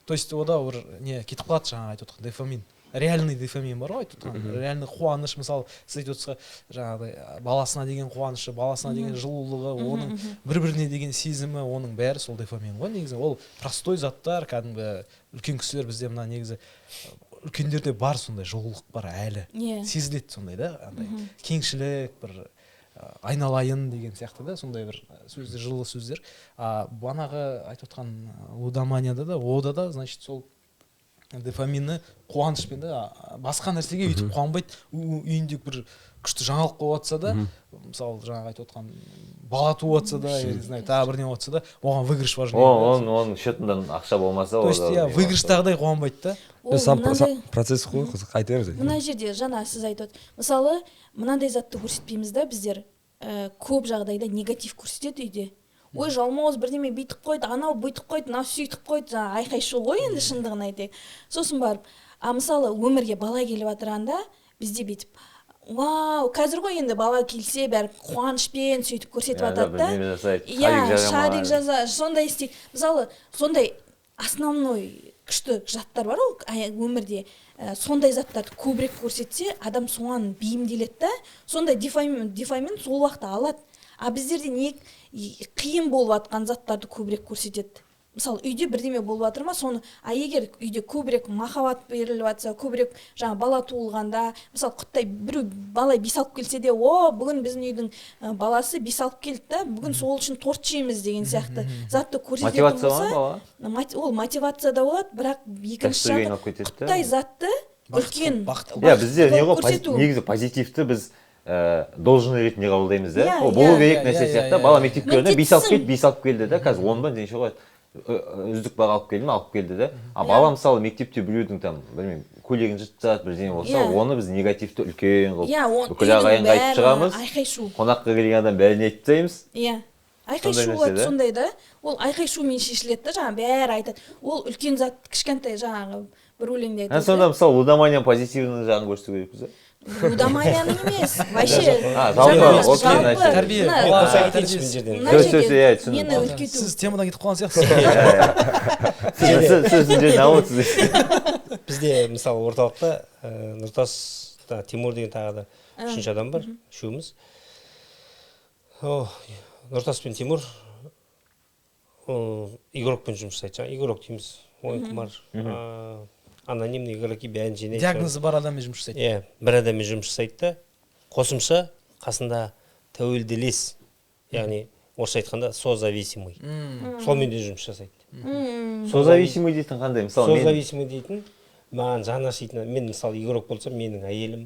То есть ода бір не кетіп қалады, жаңа айтып отырған дофамин. реальный дофамин бар ғой айтып отырған реальный қуаныш мысалы сіз айтып отырсыз жаңағыдай баласына деген қуанышы баласына деген жылулығы оның бір біріне деген сезімі оның бәрі сол дофамин ғой негізі ол простой заттар кәдімгі үлкен кісілер бізде мына негізі үлкендерде бар сондай жылулық бар әлі сезіледі сондай да андай кеңшілік бір айналайын деген сияқты да сондай бір сөздер жылы сөздер бағанағы айтып отқан лудоманияда да ода да значит сол дофаминні қуанышпен да басқа нәрсеге өйтіп қуанбайды үйінде бір күшті жаңалық болып жатса да мысалы жаңағы айтып отқан бала туып жатса да я не знаю тағы бірдеңе болып жатса да оған выигрыш важнее оның счетынан ақша болмаса то есть иә выигрыштағыдай қуанбайды да сам процесс қой айта беріңіз мына жерде жаңа сіз айтып отырсыз мысалы мынандай затты көрсетпейміз да біздер көп жағдайда негатив көрсетеді үйде ой жалмауыз бірдеме бүйтіп қойды анау бүйтіп қойды мынау сөйтіп қойды жаңағы айқай шу ғой енді шындығын айтайық сосын барып мысалы өмірге бала келіп жатырғанда бізде бүйтіп вау қазір ғой енді бала келсе бәрі қуанышпен сөйтіп көрсетіп жатады да иә шарик жаза сондай істейді мысалы сондай основной күшті жаттар бар ол өмірде сондай заттарды көбірек көрсетсе адам соған бейімделеді да сондай дофамин сол уақытта алады біздерде не қиын болып жатқан заттарды көбірек көрсетеді мысалы үйде бірдеме болып жатыр ма соны егер үйде көбірек махаббат беріліп жатса көбірек жаңа бала туылғанда мысалы құттай біреу бала бес алып келсе де бүгін біздің үйдің баласы бес алып келді да бүгін сол үшін торт жейміз деген сияқты затты көрсететін болса ол мотивация да болады бірақ екінші жағы құттай затты үлкен бізде не ғой негізі позитивті біз должны ретінде қабылдаймыз да ол болу керек нәрсе сияқты бала мектепке барғанда бес алып келді да қазір 10 ба неше ғой үздік баға алып келді да бала мысалы мектепте біреудің там білмеймін көйлегін жыртады бірдеңе болса оны біз негативті үлкен қылып бүкіл ағайынға айтып шығамыз қонаққа келген адам бәріне айтып тастаймыз айқай шу болады сондай да ол айқай шумен шешіледі да жаңағы бәрі айтады ол үлкен зат кішкентай жаңағы бір өлеңде айтады сонда мысалы лудоманияның позитивный жағын көрсету керекпіз да лудоманияның емес вообще мені үлкейту сіз темадан кетіп қалған сияқтысыз бізде мысалы орталықта нұртас тимур деген тағы да үшінші адам бар үшеуміз нұртас пен тимур игрокпен жұмыс жасайды жаңағы игрок дейміз ойынқұмар анонимный игроки бәрін жинайды диагнозы бар адаммен жұмыс жасайды иә бір адаммен жұмыс жасайды да қосымша қасында тәуелділес яғни орысша айтқанда созависимый солмен де жұмыс жасайды созависимый дейтін қандай мысалы созависимый дейтін маған жаны ашитын мен мысалы игрок болсам менің әйелім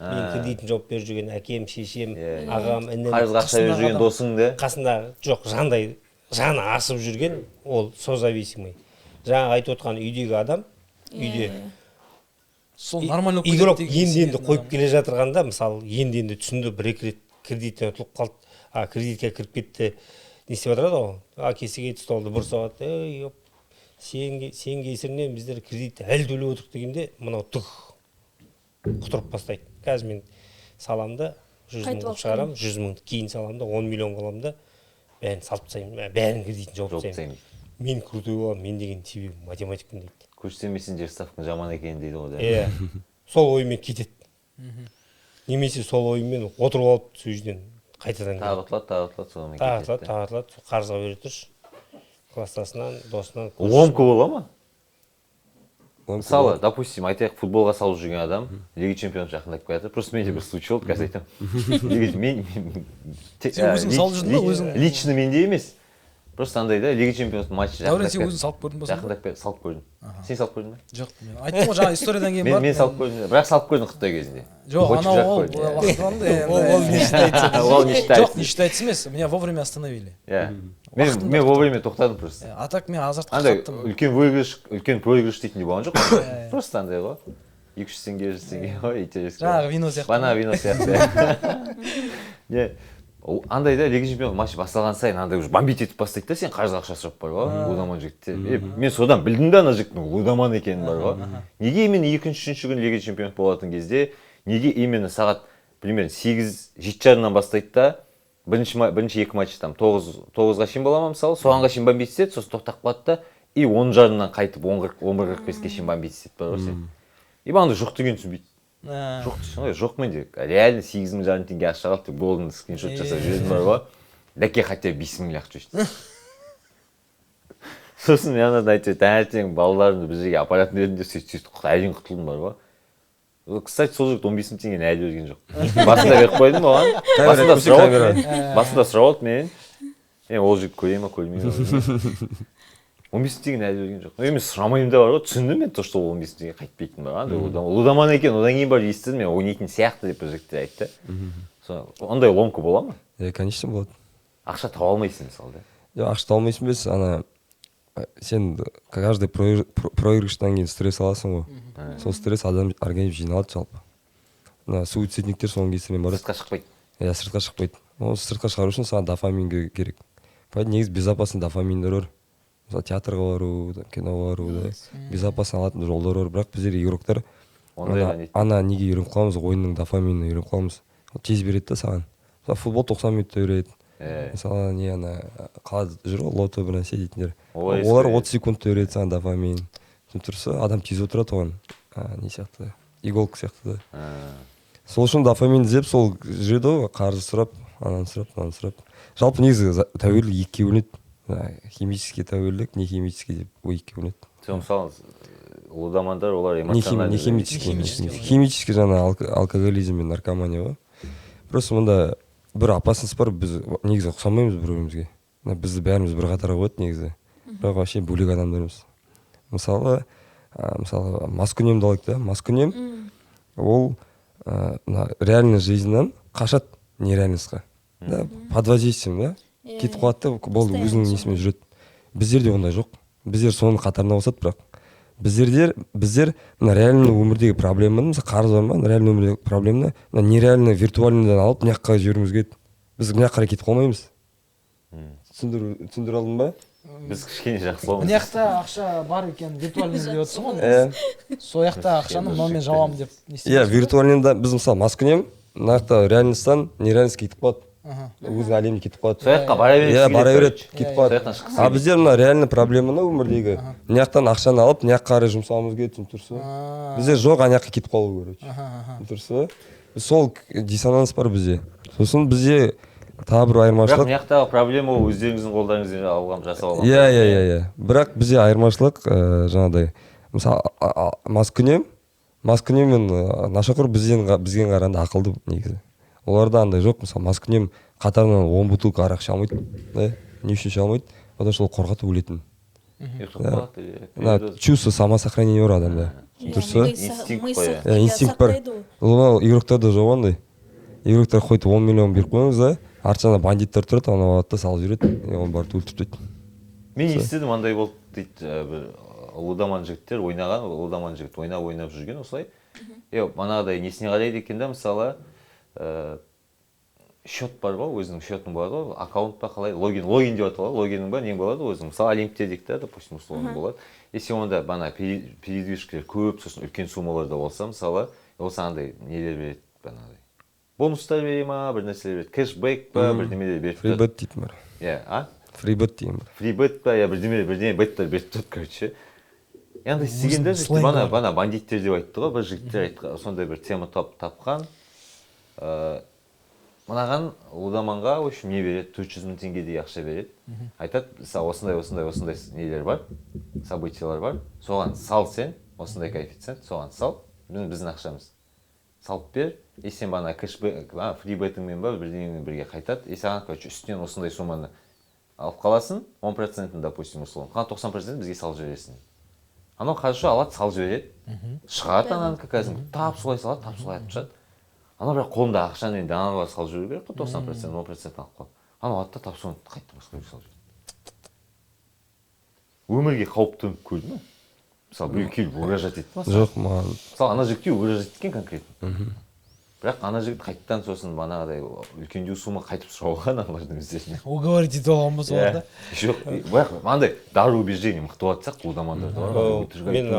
мен кредитін жауап беріп жүрген әкем шешем ағам інім қарызға ақша беріп жүрген досың да қасында жоқ жандай жаны ашып жүрген ол созависимый жаңа айтып отқан үйдегі адам үйде сол нормально игрок енді қойып келе жатырғанда мысалы енді түсінді бір екі рет кредиттен ұтылып қалды кредитке кіріп кетті не істеп жатырады ғой кесеге столды бұрып салады сен кесірінен біздер кредитті әлі төлеп отырмық дегенде мынау құтырып бастайды қазір мен саламын да 100 мың қылып шығарамын 100 мыңды кейін саламын да 10 миллион қыламын да бәрін салып тастаймын бәрін кредитін жауып тастаймын мен крутой боламын мен деген тебе математикпін дейді көрсетсем мессенджер ставкаң жаман екен дейді ғой иә сол оймен кетеді немесе сол оймен отырып алып сол жерден қайтадан тағытылады содан кетеді тағытылады қарызға бере тұршы кластасынан досынан ломка бола ма мысалы допустим айтайық футболға салып жүрген адам лига чемпионов жақындап келе жатыр просто менде бір случай болды қазір айтамын сен өзің салып жүрдің ба өзің лично менде емес просто андай да лига чемпионов матчы дәурен сен өзің салып көрдің ба жақындап келе салып көрдім сен салып көрдің ба жоқ мен айттым ғой жаңа историядан кейін бар мен салып көрдім бірақ салып көрдім қытай кезінде жоқ анау ол не считается емес меня вовремя остановили иә мен вовремя тоқтадым просто а так мен азартқа андай қаттым үлкен проигрыш дейтіндей болған жоқ просто андай ғой 200 теңге 100 теңге ғой интересно жаңағы вино сияқты банана вино сияқты не андай да лига чемпионов матчы басталған сайын андай уже бомбить етіп бастайды да сен қарызға ақша сұрап бар ғой лудоман жігіттер мен содан білдім да ана жігіттің лудоман екенін бар ғой неге именно екінші үшінші күні лига чемпионов болатын кезде неге именно сағат примерно 8-7:30-дан бастайды да бірінші екі матч там 9-ға шейін бола ма мысалы соғанға шейін бомбить етеді сосын тоқтап қалады да и 10:30-дан қайтып 11:45-ге шейін бомбить етеді бар ғой сен ибанды жоқ деген түсінбейді. Жоқ дейсің ғой, жоқ мен де реально 8,5 мың теңге ақша қалды деп голдың скриншот жасап жібердім бар ғой. Дәке хотя 5 мың ақша өшті. Сосын мен анадан айтып таңертең балаларымды бір жерге апаратын едім деп сөйтіп әрең құтылдым бар ғой. Кстати, сол жігіт 15 мың теңгені әлі берген жоқ. Басында беріп қойдым оған. Басында сұрап алды мен ол жігіт көре ма көрмей ма. 15 мың теңгені әлі берген жоқ. Мен сұрамаймын да бар ғой, түсіндім мен то, что ол 15 мың теңге қайтпайтын бар. Лудоман екен, одан кейін бар естідім, мен ойнайтын сияқты деп бір жігіттер айтты. Ондай ломка бола ма? Конечно болады. Ақша таба алмайсың мысалы да. Жоқ, ақша таба алмайсың емес, ана сен каждый проигрыштан кейін стресс аласың ғой. Сол стресс адам организм жиналады жалпы. Мына суицидниктер соның кесірінен барады. Сыртқа шықпайды. Иә, сыртқа шықпайды. Ол сыртқа шығару үшін саған дофамин керек. Поэтому негізі безопасный дофаминдер бар. Мысалы театрға бару, киноға бару, безопасный алатын жолдар бар. Бірақ біздер игроктар ана неге үйреніп қаламыз, ойынның дофаминін үйреніп қаламыз. Ол тез береді да саған. Мысалы футбол 90 минутта береді. Мысалы не ана қалада жүр ғой, лото бір нәрсе дейтіндер. Олар 30 секундта береді саған дофамин. Тұрса адам тез отырады оған. Не сияқты, иголка сияқты да. Сол үшін дофамин іздеп сол жүреді ғой, қаржы сұрап, ананы сұрап. Жалпы негізі тәуелділік екіге бөлінеді. Химический тәуелділік, не химический деп екіге бөлінеді. Сен мысалы лудомандар олар эмоциональный. Не химический жаңа алкоголизм мен наркомания ғой. Просто мұнда бір опасность бар, біз негізі ұқсамаймыз бір-бірімізге. Бізді бәріміз бір қатарға қояды негізі. Бірақ вообще бөлек адамдармыз. Мысалы маскүнемді алайық та. Маскүнем ол реальный жизньнан қашады нереальностьқа. Под воздействием, да? Кетіп қалады да, болды өзінің несімен жүреді. Біздерде ондай жоқ. Біздер соның қатарына қосады, бірақ біздер реальный өмірдегі проблеманы, мысалы қарыз бар ма, реальный өмірдегі проблеманы нереальный виртуальныйдан алып мына жаққа жіберуіміз керек. Біз мына жаққа кетіп қалмаймыз. Түсіндіре алдым ба? Біз кішкене жақсылауымыз. Мына жақта ақша бар екен, виртуальный деп отырсың ғой. Сол жақта ақшаны мынамен жауамын деп. Иә, виртуальныйда біз мысалы маскүнем, мына жақта реальностьтан нереальностьқа кетіп қалады. Өзінің әлеміне кетіп қалады. Сол жаққа бара береді. Иә, бара береді, кетіп қалады. А біздер мына реальный проблеманы өмірдегі мына жақтан ақшаны алып, мына жаққа қарай жұмсауымыз керек, түсініп тұрсыз. Біздер жоқ, ана жаққа кетіп қалу керек. Тұрсыз. Сол диссонанс бар бізде. Сосын бізде тағы бір айырмашылық. Бірақ мына жақтағы проблема ол өздеріңіздің қолдарыңызбен жасап алған. Иә. Бірақ бізде айырмашылық жаңағыдай. Мысалы маскүнем мен нашақор бізге қарағанда ақылды негізі. Оларда андай жоқ, мысалы маскүнем қатарынан 10 бутылка арақ іше алмайды. Не үшін іше алмайды? Потому что ол қорқатып өлетін. Чувство самосохранения бар адамда. Дұрыс. Инстинкт бар. Ол игроктарда жоқ ондай. Игроктар қойып 10 миллион беріп қойыңыз да, артынан бандиттер тұрады, оны алады да салып жүреді. Оны барып өлтіріп тастайды. Мен естідім, андай болды дейді, бір лудоман жігіттер ойнаған, лудоман жігіт ойнап жүрген осылай. Манағыдай несіне қарайды екен да, мысалы счет бар ғой, өзінің счетың болады ғой, аккаунт па қалай, логин деп аталады, логинің ба, нең болады өзің. Мысалы олимпте дейік та, допустим, условно болады. Если онда бана передвижкілер көп, сосын үлкен суммаларда болса, мысалы, ол сағандай нелер береді, банағыдай. Бонустар бере ма, бір нәрселер береді, кэшбэк па, бірдемелер беріп тұрады. Фрибет дейтін бар. Иә, Фрибет деген бар. Фрибет па, бірдеме беттер беріп тұрады, короче. Енді істегендер, бана бандиттер деп айтты ғой, бір жігіттер айтты, сондай бір тема тапқан. Мынаған лудоманға в общем не береді, 400 мың теңгедей ақша береді. Айтады, осындай нелер бар, событиялар бар. Соған сал сен, осындай коэффициент, соған сал, біздің ақшамыз. Салып бер, и сен бана кэшбэк, фрибетіңмен ба, бірдеңемен бірге қайтады. И саған үстінен осындай сумманы алып қаласың, 10%-ін, допустим, условно. 90%-ін бізге салып жібересің. Анау қаржы алады, салып жібереді. Шығады ананы кәзім, тап солай салады, тап солай атып шығады. Ана бірақ қолында ақшаны енді аналар салып жүру керек қой, 90%, 10%-ін алып қалады. Анау атта тап соны қайтты басқа салып жүреді. Өмірге қауіп төніп көрді ме? Мысалы, біреу келіп угрожать етті ма? Жоқ, маған. Мысалы, ана жігітке угрожать еткен конкретно. Бірақ ана жігіт қайттан сосын банағыдай үлкендеу сумма қайтып сұрауған аналардың өздеріне. Уговорить ете алған ба соларда? Жоқ, бірақ мынандай дар убеждение мықты болатсақ, лудомандарды бар. Мен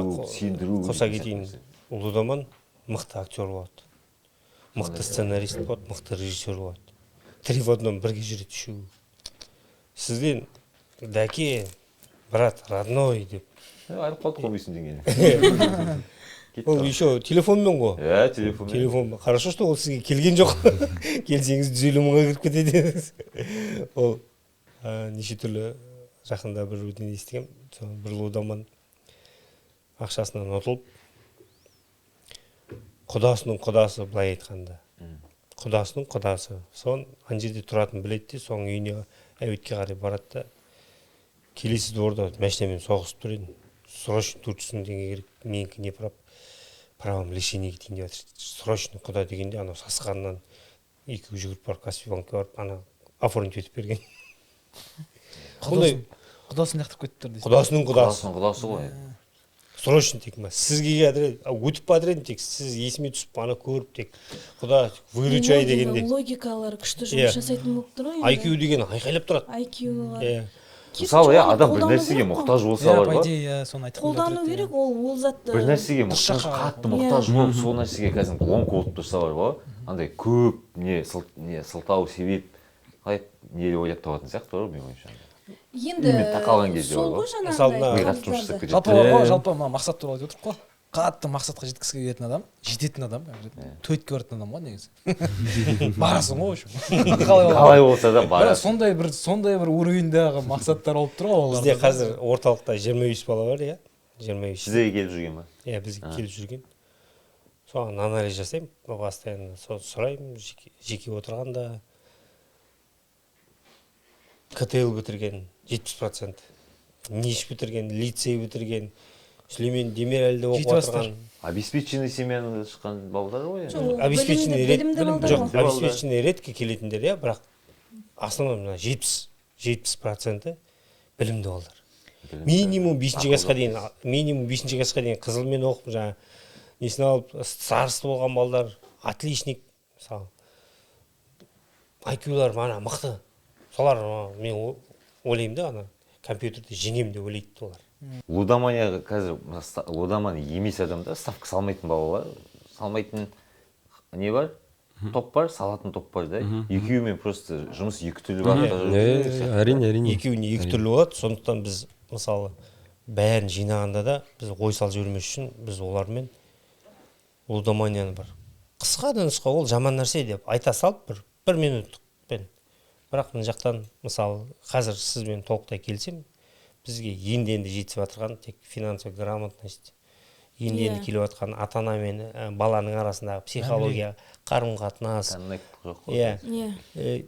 қоса кетейін, лудоман мықты актер болады. Мықты сценарист болады, мықты режиссер болады. 3 в 1 бірге жүреді үшеуі. Сізден дәке, брат, родной деп. Айырып қалдық 15 мың теңгені. Ол еще телефонмен ғой. Иә, телефон. Телефон. Хорошо, что ол сізге келген жоқ. Келсеңіз 150 мыңға кіріп кетеді. Ол неше түрлі жақында бір өтен естігем. Бір лудаман ақшасынан ұтылып, құдасының құдасы былай айтқанда. Құдасының құдасы. Сон ана жерде тұратын біледі де, соның үйіне әуетке қарай барады да. Келесі дворда машинамен соғысып тұр еді. Срочно 400 мың теңге керек. Менікі не правом лишение кетейін деп жатыр. Срочно құда дегенде анау сасқанынан екеуі жүгіріп барып Каспий банкке барып ана оформить етіп берген. Құдасын лақтырып кетті дейсіз. Құдасының құдасы. Құдасы ғой. Срочно тек сізге өтіп бадыр еді, тек сіз есіме түсіп ана көріп тек құда выручай дегенде. Логикалар күшті жұмыс жасайтын болып тұр ғой. IQ деген айқайлап тұрады. IQ-ға. Мысалы, адам бір нәрсеге мұқтаж болса бар По ғой. идее, соны айтып Қолдану керек, ол затты. Бір нәрсеге мұқтаж, қатты мұқтаж болып, сол нәрсеге кәдімгі ломка болып тұрса бар ғой. Андай көп не сылтау себеп қалай не ойлап табатын сияқты ғой менің ойымша. Енді тақалған кезде сол бар ғой ғой. жаңағыдай. Жалпы мақсат туралы айтып отырық қой. Қатты мақсатқа жеткісі келетін адам, жететін адам, төйтке баратын адам ғой негізі. Барасың ғой, қалай болса да барасың. Сондай бір уровеньдағы мақсаттар болып тұр ғой олар. Бізде қазір орталықта 25 бала бар, иә? 25. Сіздерге келіп жүрген ба? Иә, бізге келіп жүрген. Соған анализ жасаймын, постоянно сұраймын, жеке отырғанда. КТЛ бітірген 70%, НИШ бітірген, лицей бітірген, Сүлеймен Демирәлді оқып отырған. Обеспеченный семьяны шыққан балдар ғой. Обеспеченный редко келетіндер, иә, бірақ основном 70% білімді балдар. Минимум 5-ші классқа дейін қызылмен оқып, жаңа несін алып, староста болған балдар, отличник, мысалы. IQ-лар мана мықты. Солар мен ойлаймын да, ана компьютерді жеңем деп ойлайды олар. Лудомания қазір лудомания емес адамда ставка салмайтын балалар, салмайтын не бар? Топ бар, салатын топ бар да. Екеуімен просто жұмыс екі түрлі бар. Әрине. Екеуіне екі түрлі болады. Сондықтан біз мысалы бәрін жинағанда да біз ой салып жібермес үшін біз олармен лудоманияны бір қысқа да нұсқа, ол жаман нәрсе деп айта салып бір минуттықпен. Бірақ мына жақтан мысалы қазір сізбен толықтай келсем, бізге енді жетіп жатырған тек финансовый грамотность, енді келіп жатқан ата-ана мен баланың арасындағы психология, қарым-қатынас.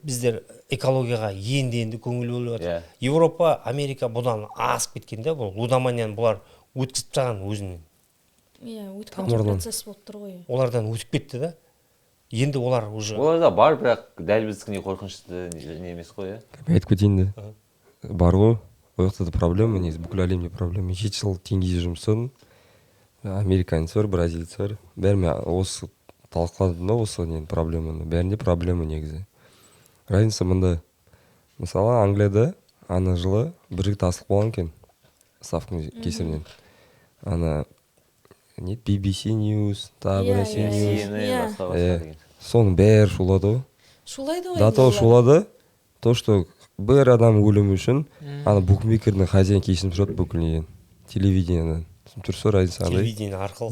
Біздер экологияға енді көңіл бөліп жатыр. Европа, Америка бұдан асып кеткенде, бұл лудоманияны бұлар өткізіп тастаған өзінен. Өткен процесс болып тұр ғой. Олардан өтіп кетті да. Енді олар уже... Оларда бар, бірақ дәл біздікіне қорқынышты не емес қой, айтып кетейін де. Бар ғой. Ол жақта да проблема, негізі бүкіл әлемде проблема. 7 жыл теңгеде жұмыс істедім. Американец бар, бразилец бар. Бәріме осы талқыладым да осы проблеманы. Бәрінде проблема негізі. Разница мында. Мысалы, Англияда ана жылы бір жігіт асылып болған екен. Ставканың кесірінен. Ана BBC News, табіресе News. Соның бәрі шулады ғой. Шулайды ғой. До того шулады, то, что бір адам өлімі үшін ана букмекердің хозяин кешірім сұрады бүкіл неден. Телевидениедан. Тұрса разница андай. Телевидение арқылы.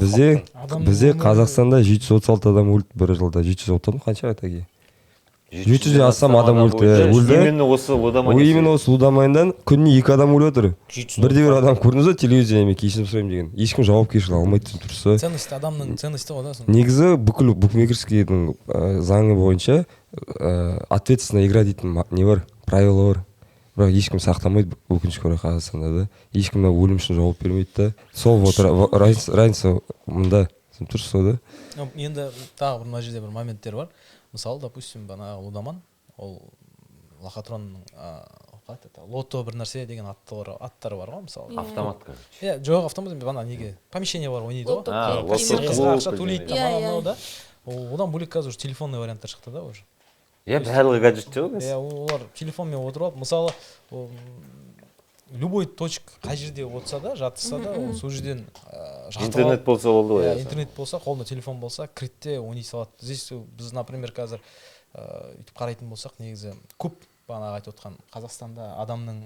Бізде Қазақстанда 736 адам өлді бір жылда. 736 қанша атаге? 700-ден астам адам өлді. Именно осы лудоманиядан күніне 2 адам өліп отыр. Бірде-бір адам көрдіңіз ба телевизиямен кешірім сұраймын деген. Ешкім жауапкершілік алмайды тұрса. Ценность адамның ценности ғой да. Негізі бүкіл букмекерскийдің заңы бойынша ответственная игра дейтін не бар, правила бар. Бірақ ешкім сақтамайды өкінішке орай Қазақстанда да. Ешкім өлім үшін жауап бермейді да. Сол разница мында тұрса да. Енді тағы бір мына жерде бір моменттер бар. Мысалы, допустим, бана лудоман, ол лохотронның лото бір нәрсе деген аттары бар ғой, мысалы. Автомат, короче. Жоқ, автомат емес, бана неге помещение бар, ойнайды ғой. Қызға ақша төлейді да. Одан бөлек қазір телефонный варианттар шықты да уже. Барлығы гаджет жоқ емес. Олар телефонмен отырып алып, мысалы, любой точка қай жерде отырса да, жатса да, сол жерден интернет болса болды ғой. Интернет болса, қолында телефон болса, кірді ойнай салады. Здесь біз, например, қазір үйтіп қарайтын болсақ, негізі көп бағана айтып отқан Қазақстанда адамның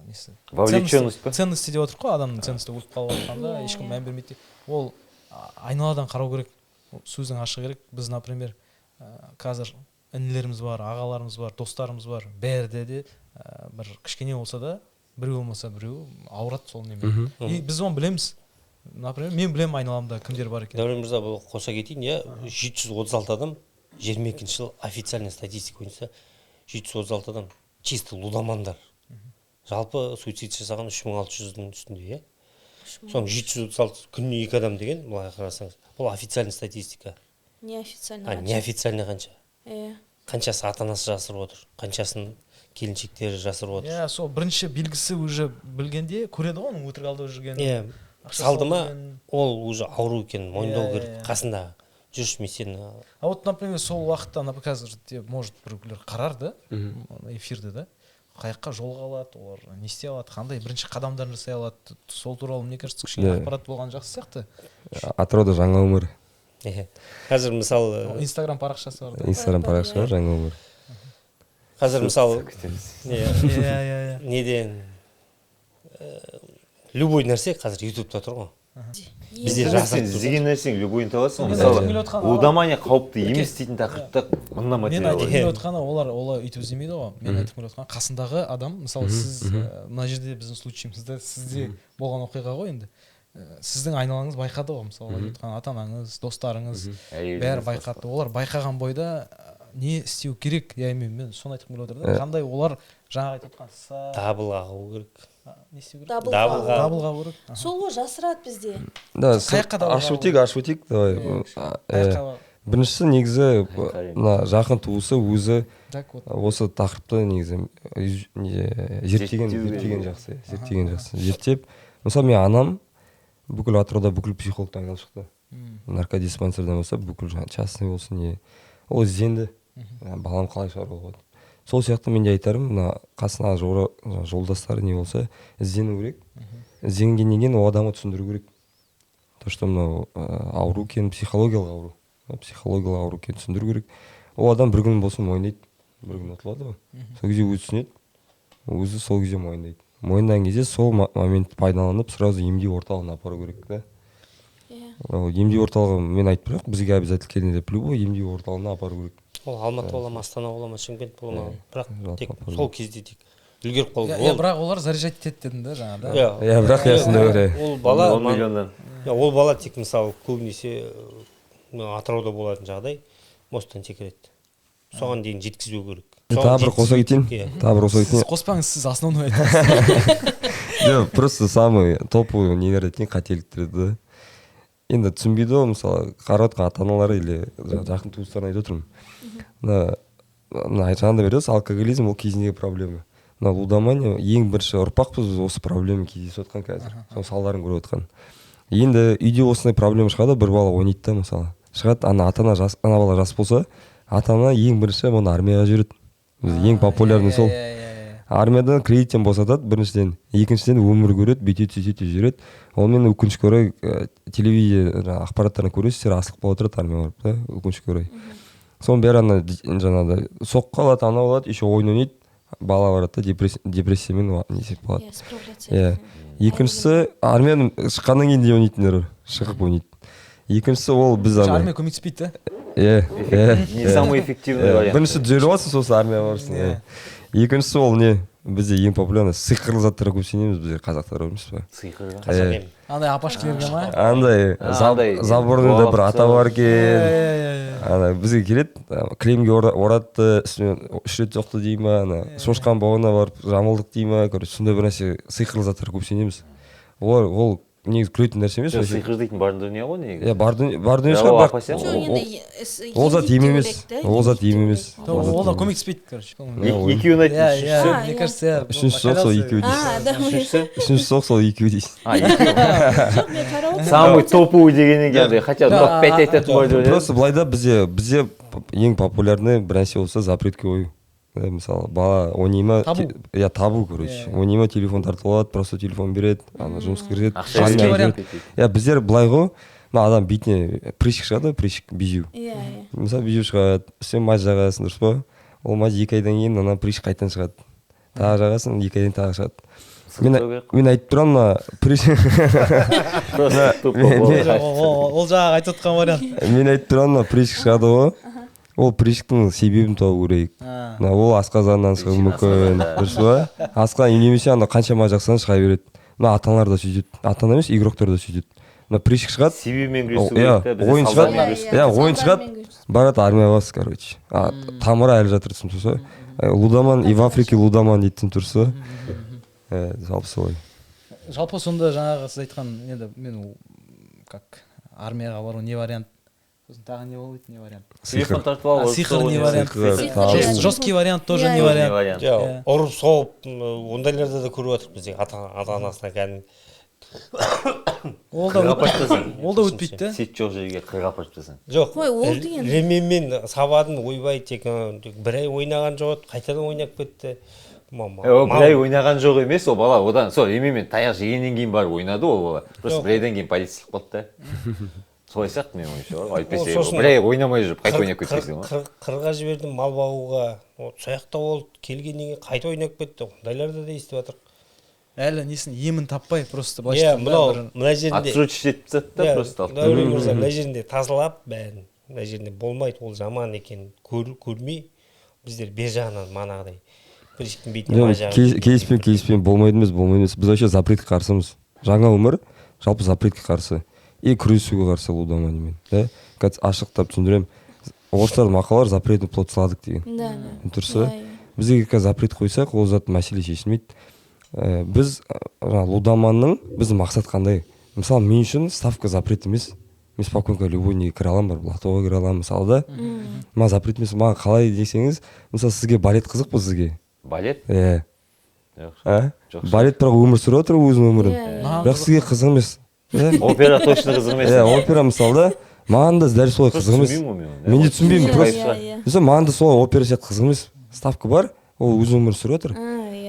несі Вовлеченность па? ценности деп отырық қой, адамның ценности өліп қалып жатқанда ешкім мән бермейді. Ол айналадан қарау керек, сөздің ашы керек. Біз, например, қазір інілеріміз бар, ағаларымыз бар, достарымыз бар, бәрінде де бір кішкене болса да, біреу болмаса біреу ауырады сол немен. И біз оны білеміз. Например, мен білемін айналамда кімдер бар екен. Дәурен мырза, бұл қоса кетейін, иә, 736 адам 22 жыл официальный статистика бойынша 736 адам чисто лудомандар. Жалпы суицид жасаған 3600-дің үстінде, иә. Соның 736 күніне 2 адам деген, былай қарасаңыз, бұл официальный статистика. Неофициально. Неофициальный қанша? Иә. Қаншасы ата-анасы жасырып отыр, қаншасын келіншектері жасырып отыр. Иә, сол бірінші белгісі уже білгенде көреді ғой оның өтірік алдап жүргенін. Иә, салды ма, ол уже ауру екенін мойындау керек, қасында. Жүрші мен сені. А вот, например, сол уақытта, қазір, может, біреулер қарар да, эфирді да, қаяққа жолға алады, олар не істей алады, қандай бірінші қадамдарын жасай алады, сол туралы, мне кажется, кішкене ақпарат болған жақсы сияқты. Атырауда жаңа өмір. Қазір мысалы Инстаграм парақшасы бар да. Инстаграм парақшасы бар, жаңа өмір. Қазір мысалы Иә. неден любой нәрсе қазір ютубта тұр ғой. Бізде Сен іздеген нәрсең любойын табасың. Мен Мысалы, айтқым келіп отқаны, лудомания қауіпті емес дейтін тақырыпта мына Мен материал айтқым бар. келіп отқаны, олар өйтіп іздемейді ғой. Мен айтқым келіп отқаны, қасындағы адам, мысалы сіз мына жерде біздің случаемызда сізде болған оқиға ғой енді. Сіздің айналаңыз байқады ғой, мысалы айтып отқан ата-анаңыз, достарыңыз бәрі байқады. Олар байқаған бойда не істеу керек? Я мен соны айтқым келіп отыр да. Қандай олар жаңа айтып отқан дабыл қағу керек. не істеу керек? Дабыл Дабыл қағу керек. Сол ғой жасырады бізде. Да, Қаяққа дабыл ашып өтейік, давай. Біріншісі негізі мына жақын туысы өзі осы тақырыпты негізі зерттеген жақсы. Зерттеп, мысалы мен анам бүкіл Атырауда бүкіл психологтан айналып шықты. Наркодиспансерден болса, бүкіл частный болсын, не. Ол ізденді. Балам қалай шығаруға болады. Сол сияқты мен де айтарым, мына қасына жолдастары не болса, іздену керек. Ізденгеннен кейін ол адамға түсіндіру керек. То, что мынау ауру екенін, психологиялық ауру. Психологиялық ауру екенін түсіндіру керек. Ол адам бір күн болсын мойындайды, бір күн ұтылады ғой. Сол кезде өзі түсінеді, өзі сол кезде мойындайды. Мойындаған кезде сол моментті пайдаланып, сразу емдеу орталығына апару керек да. Емдеу орталығы мен айтып бірақ, бізге обязательно келіне деп любой емдеу орталығына апару керек. Ол Алматы бола ма, Астана бола ма, Шымкент бола ма, бірақ тек сол кезде тек үлгеріп қалды. Бірақ олар заряжать етеді дедің да жаңағыда. Иә, бірақ ясында бар. Ол бала 10 миллионнан. Ол бала тек мысалы көбінесе Атырауда болатын жағдай мосттан секіреді. Соған дейін жеткізбеу керек. Тағы бір қоса кетейін. Сіз қоспаңыз, сіз основной айтасыз. Жоқ, просто самый топовый нелер айтайын, қателіктерді. Енді түсінбейді ғой, мысалы, қарап отқан ата-аналары или жақын туыстарына айтып отырмын. Мына айтқанда береді, алкоголизм ол кезіндегі проблема. Мына лудомания ең бірінші ұрпақпыз біз осы проблема кездесіп отқан қазір. Соның салдарын көріп отқан. Енді үйде осындай проблема шығады, бір бала ойнайды да, мысалы. Шығады, ана бала жас болса, ата-ана ең бірінші оны армияға жібереді. Ең популярный сол. Армиядан кредиттен босатады біріншіден, екіншіден өмір көреді, бүйтеді жүреді. Ол мен өкінішке орай телевизия ақпараттарын көресіздер, асылып қалып отырады армия барып та, өкінішке орай. Соның бәрі ана жаңағыдай соққы алады, ана алады, еще ойын ойнайды, бала барады да депрессиямен несеп қалады. Иә. Екіншісі армиядан шыққаннан кейін де ойнайтындар бар, шығып ойнайды. Екіншісі ол біз армия көмектеспейді да. Не самый эффективный вариант. Бірінші жүріп аласың, сосын армияға барсың. Екіншісі ол не? Бізде ең популярный сиқырлы заттарға көп сенеміз біздер қазақтар емес па? Сиқырға. Андай апашкілерге ма? Андай заборында бір ата бар екен. Ана бізге келеді, кремге орады, үстіне 3 рет жоқты дей ма, шошқан бауына барып жамылдық дей ма, сондай бір нәрсе сиқырлы заттарға көп сенеміз. Ол негізі күлетін нәрсе емес. Сиқыр дейтін бар дүние ғой негізі. Иә, бар дүние шығар, бірақ ол зат ем емес. Ол зат ем емес. Ол да көмектеспейді, короче. Екеуін айтты. Мне кажется, үшінші соқ сол екеуі дейсіз. Үшінші соқ сол екеуі дейсіз. Жоқ, мен қарап отырмын. Самый топовый дегеннен кейін хотя бы топ 5 айтатын ғой. Просто былайда бізде ең популярный бір нәрсе болса запретке қою. Мысалы, бала ойнайма, табу, короче. Ойнайма телефон тартып алады, просто телефон береді, жұмысқа кіреді. Біздер былай ғой, адам бетіне прыщик шығады, прыщик безеу. Мысалы, безеу шығады, сен мазь жағасың, дұрыс па? Ол мазь 2 айдан кейін прыщик қайтадан шығады. тағы жағасың 2 айдан тағы шығады. Сылтау керек. Мен айтып тұрамын, мына Просто тупо болды. Ол жаңағы айтып отқан вариант. мен айтып тұрамын, мына прыщик шығады ғой. Ол прыщиктің себебін табу керек. Ол асқазаннан шығуы мүмкін, дұрыс па? Асқазан немесе анда қаншама жақсынан шыға береді. Мына ата-аналар да сөйтеді. Ата-ана емес, игроктар да сөйтеді. Мына прыщик шығады. Себебімен күресу Иә, керек та, ойын бізде шығады. салдармен күресу. Иә, ойын шығады. Барады армияға бас, короче. Тамыры әлі жатыр түсін тұрса. Лудоман, и в Африке лудоман дейтін тұрса. Жалпы солай. Жалпы сонда жаңағы сіз айтқан енді мен как армияға бару не вариант? Сосын тағы не болды, не вариант? Телефон тартып алып, Сиқыр не вариант? Сиқыр. Жесткий вариант тоже не Иә, вариант. Жоқ, ұрып соғып ондайларды да көріп жатырмыз бізде ата-анасына кәдімгі. Ол да өтпейді да. Сет жоқ жерге қырға апарып тастасаң. Жоқ, Қой, ол деген. ременмен сабадым, ойбай, тек бір ай ойнаған жоқ, қайтадан ойнап кетті. Ол бір ай ойнаған жоқ емес, ол бала одан сол ременмен таяқ жегеннен кейін барып ойнады ол бала. Просто бір айдан кейін полиция қалды да. Солай сияқты мен ойымша бар. Айтпесе бір ай ойнамай жүріп қайта ойнап кетесің ғой. Қырға жібердім мал бағуға. Сояқта болды, келгеннен кейін қайта ойнап кетті. Ондайларды да естіп жатырмық. Әлі несін емін таппай просто Иә, мына жерінде отсрочить етіп тастады да просто. Дәурен мырза, мына жерінде тазалап бәрін. Мына жерінде болмайды, ол жаман екенін көрмей біздер бер жағынан манағыдай прыщиктің бетіне мажа. Келіспен болмайды емес. Біз вообще запретке қарсымыз. Жаңа өмір жалпы запретке қарсы. И күресуге қарсы лудоманиямен. Да? Қазір ашықтап түсіндірем. Орыстар мақалар запретный плод сладок деген. Да. Тұрса, бізге қазір запрет қойсақ, ол зат мәселе шешілмейді. Біз лудоманның біздің мақсат қандай? Мысалы, мен үшін ставка запрет емес. Мен спокойно любой неге кіре аламын, бар, лотоға кіре аламын, мысалы да. Маған запрет емес, маған қалай десеңіз, мысалы сізге балет қызық па сізге? Балет? Балет бірақ өмір сүріп отыр өзінің өмірін. Бірақ сізге қызық емес. Опера точно қызық емес. Опера мысалы да, маған да дәл солай қызық емес. Мен де түсінбеймін, просто. Маған да солай опера сияқты қызық емес. Ставка бар, ол өз өмірін сүріп отыр.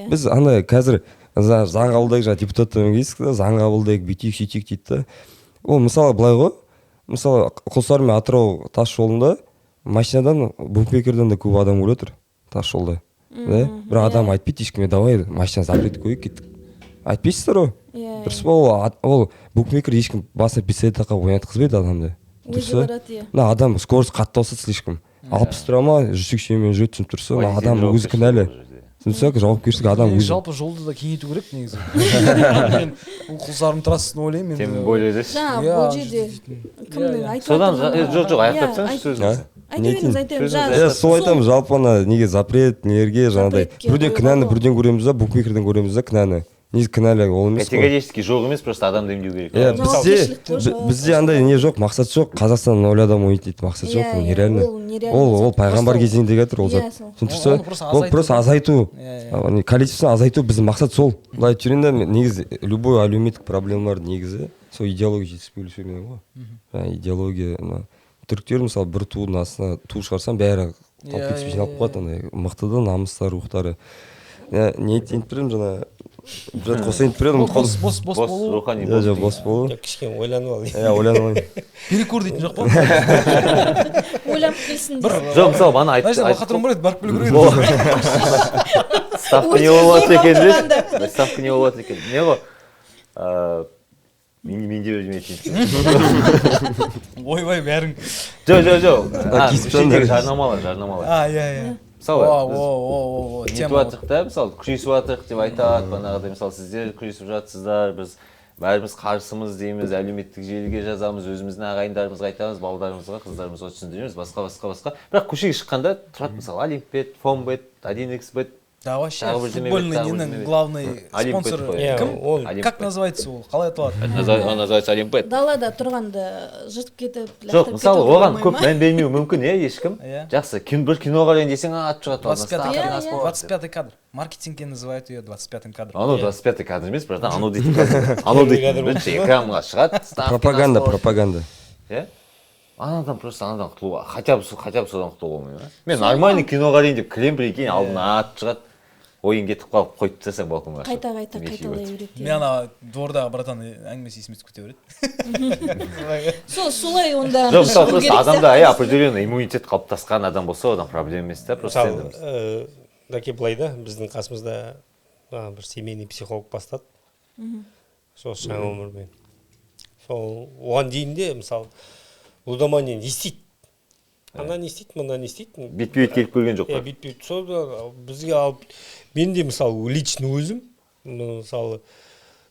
Біз андай қазір заң қабылдайық, жаңа депутаттармен келістік та, заң қабылдайық, бүйтейік, сөйтейік дейді да. Ол мысалы былай ғой, мысалы Құлсары мен Атырау тас жолында машинадан букмекерден де көп адам өліп отыр тас жолда. Бірақ адам айтпайды ешкімге, давай машина запрет қойып кеттік. Айтпайсыздар ғой. Дұрыс па, ол букмекер ешкім басына пистолет тақап ойнатқызбайды адамды. Дұрыс па? Адам скорость қатты болса слишком. 60 тұра ма, жүзсек шемен жүреді, түсініп тұрса, адам өзі кінәлі. Түсінсек, жауапкершілік адам өзі. Жалпы жолды да кеңейту керек негізі. Мен Құлсарым трассасын ойлаймын. Тем более деші. Бұл жерде кімнің айтып содан жоқ аяқтатсаңыз сөзіңізді. айтыңыз. Сол айтамын, жалпы неге запрет, нелерге жаңағыдай. Бірден кінәні бірден көреміз да, букмекерден көреміз да кінәні. Негізі кінәлі ол емес қой. Категорически жоқ емес, просто адамды емдеу керек. Бізде андай не жоқ, мақсат жоқ. Қазақстан 0 адам ойнайды дейді, мақсат жоқ, ол нереально. Ол пайғамбар кезінде кетір ол зат. Түсінсіз, ол просто азайту. Количествосын азайту біздің мақсат сол. Былай айтып жүргенде негізі любой әлеуметтік проблемалардың негізі сол идеология жетіспеушілігінен ғой. Идеология, түріктер мысалы бір тудың астына ту шығарсам бәрі қалып кетіп жиналып қалады, андай мықтыды, намыстар, рухтары. Не айтайын берем жаңа бір қосайын берем. Бос болу. Рухани бос. Бос болу. Кішкене ойланып ал. Ойланып алайын. Перекур дейтін жоқ па? Ойланып келсін. жоқ, мысалы бана айтты. Бақытырым бар еді, барып келу керек. Ставка не болады екен деші. Ставка не болады екен. Не ғой? Мен де өзім етейін. Ойбай бәрің. Жоқ. Ішіндегі жарнамалар. Иә. Мысалы, нетіп жатық та, мысалы, күресіп жатық деп айтады, банағыдай, мысалы, сіздер күресіп жатсыздар, біз бәріміз қарсымыз дейміз, әлеуметтік желіге жазамыз, өзіміздің ағайындарымызға айтамыз, балдарымызға, қыздарымызға түсіндіреміз, басқа. Бірақ көшеге шыққанда тұрады, мысалы, Олимпет, Фомбет, 1xbet. Да, вообще, футбольный ненің главный спонсоры кім? Как называется ол? Қалай аталады? Он называется Олимпет. Далада тұрғанда жыртып кетіп, жоқ, мысалы, оған көп мән бермеу мүмкін, ешкім. Жақсы, бір кино қарайын десең, ат шығады. 25-й кадр. Маркетингке называют ее 25-м кадром. Анау 25-й кадр емес, братан, анау дейтін бірінші экранға шығады. Пропаганда. Анадан құтылуға, хотя бы содан құтылуға болмай. Мен нормальный кино қарайын деп кірем, бірекейін, алдына ат шығады. Ойын кетіп қалып қойып тастасаң балконға. Қайталай береді. Мен ана двордағы братан әңгімесі есіме түсіп кете береді. Солай онда. жоқ, мысалы, просто адамда определенный иммунитет қалыптасқан адам болса, одан проблема емес та. даке былай да, біздің қасымызда бір семейный психолог бастады. Сол жаңа өмірмен. Сол оған дейін де мысалы лудомания не істейді? Ана не істейді, мына не істейді? Бетпе-бет келіп көрген жоқ па? Бетпе-бет. Сол бізге алып, мен де мысалы лично өзім, мысалы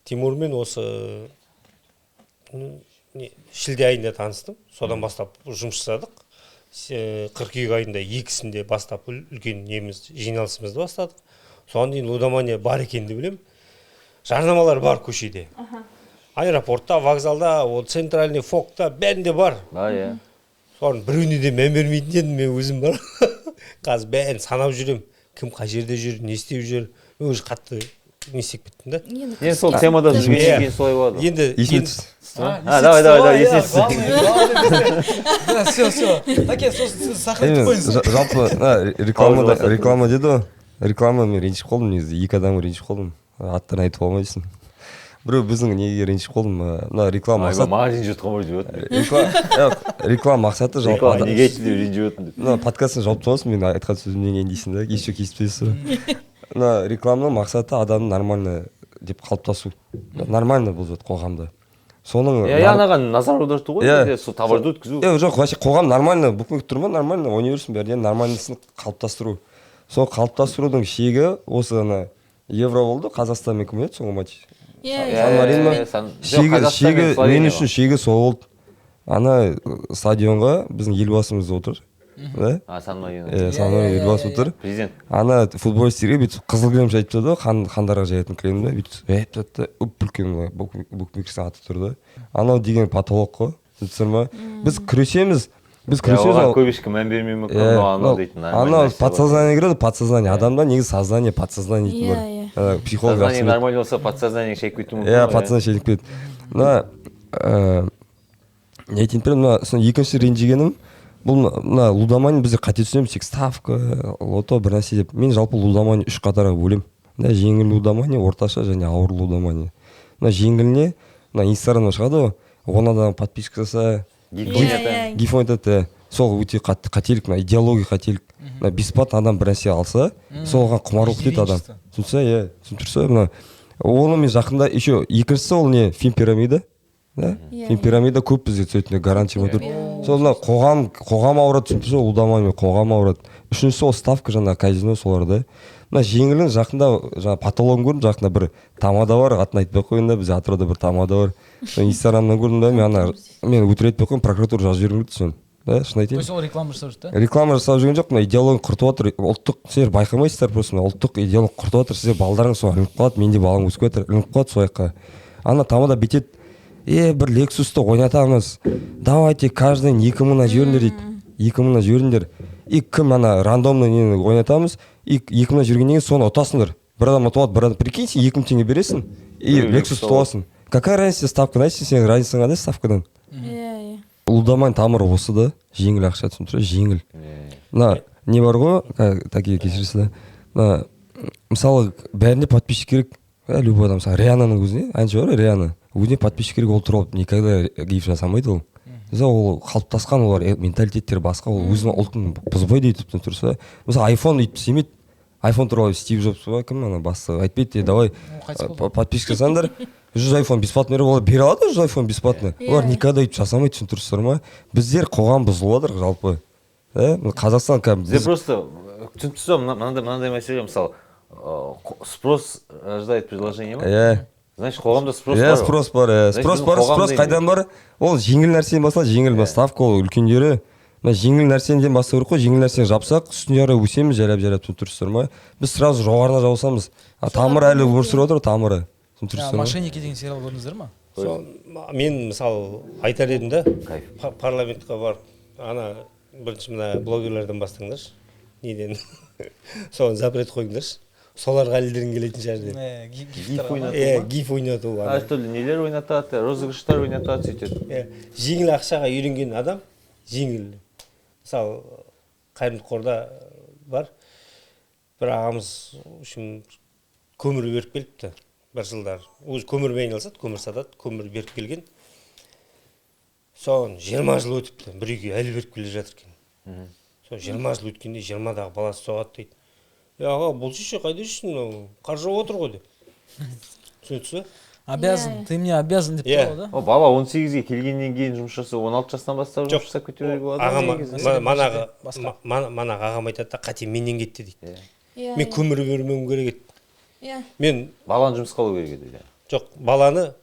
Тимурмен осы шілде айында таныстым. Содан бастап жұмыс жасадық. Қыркүйек айында екісінде бастап үлкен неміз жиналысымызды бастадық. Соған дейін лудомания бар екенді білем. Жарнамалар бар көшеде. Аэропортта, вокзалда, центральный фокта бәрінде бар. Иә. Соның біреуіне де мән бермейтін едім мен өзім бар. Қазір бәрін санап жүрем. Кім қай жерде жүр, не істеп жүр. Өзі қатты не істеп кеттім да. Енді сол темадан кейін солай болады. Енді давай, есіне түсті. Все. Таке, сіз сақырып қойыңыз. Жалпы реклама деді ғой. Реклама мен ренжіп қалдым негізі. Екі адамға ренжіп қалдым. Аттарын айтып алмайсың. Біреу біздің неге ренжіп қалдым. Мына реклама мақсаты. Маған ренжіп жатқан ғой. Реклама мақсаты жалпы. Реклама неге айтты деп ренжіп жатырмын деп. Мына подкастын жауап тұрасың, мен айтқан сөзімнен кейін дейсің да. Еще кеспейсің. Мына рекламаның мақсаты адамның нормально деп қалыптасу. Нормально бұл зат қоғамда. Соның анаған назар аударту ғой, сол товарды өткізу. Жоқ, вообще қоғам нормально, букмекер тұр ма, нормально, университет бәрден нормальнысын қалыптастыру. Сол қалыптастырудың шегі осы евро болды, Қазақстанмен кім еді соңғы матч? Шегі мен үшін шегі сол болды. Ана стадионға біздің елбасымыз отыр. Сан-Марино елбасы отыр. Президент. Ана футболистерге бүйтіп қызыл крем жайып тастады, қандарға жаятын кремді бүйтіп үлкен букмекердің аты тұр да. Анау деген патолог қой. Түсір ма? Біз күресеміз. Оған көп ешкім мән бермей мүмкін, анау дейтін. Анау подсознание кіреді, подсознание. Адамда негізі сознание, подсознание дейтін бар. Психолог сознание нормально болса, подсознание шайып кетуі мүмкін. Подсознание шайып кетеді. Не айтайын пе, екінші ренжігенім, бұл лудомания бізде қате түсінеміз, тек ставка, лото, бір нәрсе деп. Мен жалпы лудомания үш қатарға бөлем. Жеңіл лудомания, орташа және ауыр лудомания. Жеңіліне, инстаграмда шығады ғой, 10 адам подписка жаса, гиф ойнатады. Сол өте қателік, идеология қателік. Бесплатно адам бір нәрсе алса, солған құмарлық дейді адам. Түсінсі, оны мен жақында, еще екіншісі ол не, фильм пирамида. Фильм пирамида көп бізде түсетіне гарантия отыр. Сол қоғам ауырады, түсінсі, лудомания қоғам ауырады. Үшіншісі ол ставка, жаңа казино соларда. Жеңілін жақында патологын көрдім, жақында бір тамада бар, атын айтпай қойында, бізде атырауда бір тамада бар. Инстаграмнан көрдім да, мен өтір айтпай қойым, прокуратура жазып жіберген дейді сен. Шын айтайын. Сол реклама жасап жүрді? Реклама жасап жүрген жоқ, идеология құртып отыр. Ұлттық, сіздер байқамайсыздар просто, ұлттық идеология құртып отыр. Сіздер балдарың соған ілініп қалады, мен де балам өсіп кетір, ілініп қалады сол жаққа. Ана тамада бетет, бір Лексусты ойнатамыз. Давайте каждый 2000 жіберіңдер дейді. 2000 жіберіңдер. И кім рандомно нені ойнатамыз, и 2000 жүргеннен кейін соны ұтасыңдар. Бір адам ұтып алады, бір адам прикиньте, 2000 теңге бересің, и Лексус ұтасың. Какая разница ставка, знаете, сенің разницаң қандай ставкадан? Лудомания тамыры осы да, жеңіл ақша түсіндірсе, жеңіл. Не бар ғой, такие кешірсі да. Мысалы, бәріне подписчик керек, любой адам, Риананың өзіне, әнші бар, Риана. Өзіне подписчик керек, ол тұрып, никогда гиф жасамайды ол. Ол қалыптасқан, олар менталитеттер басқа, ол өзінің ұлтын бұзбайды етіп тұрса. Мысалы, iPhone өйтіп істемейді. iPhone туралы Стив Джобс ба, кім бастығы айтпайды, давай подписчик жасаңдар. 100 iPhone бесплатно беріп, олар бере алады 100 iPhone бесплатно. Олар никогда өйтіп жасамайды, түсіндірсіздер ма? Біздер қоғам бұзылып жатыр жалпы. Қазақстан бізде просто түсінсіз, мынандай мәселе, мысалы, спрос рождает предложение ма? Значит, қоғамда спрос бар. Спрос бар. Спрос қайдан бар? Ол жеңіл нәрседен басталады, жеңіл ставка ол үлкендері. Жеңіл нәрседен бастау керек қой, жеңіл нәрсені жапсақ, үстіне қарай өсеміз, жайлап тұрсыздар ма? Біз сразу жоғарына жаусамыз. Тамыры әлі өмір сүріп отыр, тамыры. Мошенники деген сериал көрдіңіздер ма? Мен мысалы айтар едім да, парламентқа барып, бірінші мына блогерлерден бастаңдаршы, неден, соны запрет қойыңдаршы. Соларға әлдерін келетін жәрден. Гиф ойнату. Әртүрлі нелер ойнатады, розыгрыштар ойнатады, сөйтеді. Жеңіл ақшаға үйренген адам, жеңіл. Мысалы, Қайырымдықорда бар, бір ағамыз үшін көмір беріп келіпті, бір жылдар. Өзі көмірмен айналысады, көмір сатады, көмір беріп келген. Соған 20 жыл өтіпті, бір үйге әлі беріп келе жатыр екен. Сол 20 жыл өткенде 20-дағы баласы соғады дейді. аға бұл шеше қайда жүрсің мынау қар жауып отыр ғой деп түсінесіз ба? Обязан, ты мне обязан деп Иә. тұр ғой да. О, бала 18-ге келгеннен кейін жұмыс жасау, 16 жасынан бастап жұмыс жасап кете беруге болады. ағама негізі. манағы ағам айтады да қате менен кетті дейді. иә Мен көмір бермеуім керек еді. иә Мен Баланы жұмысқа алу керек еді. жоқ баланы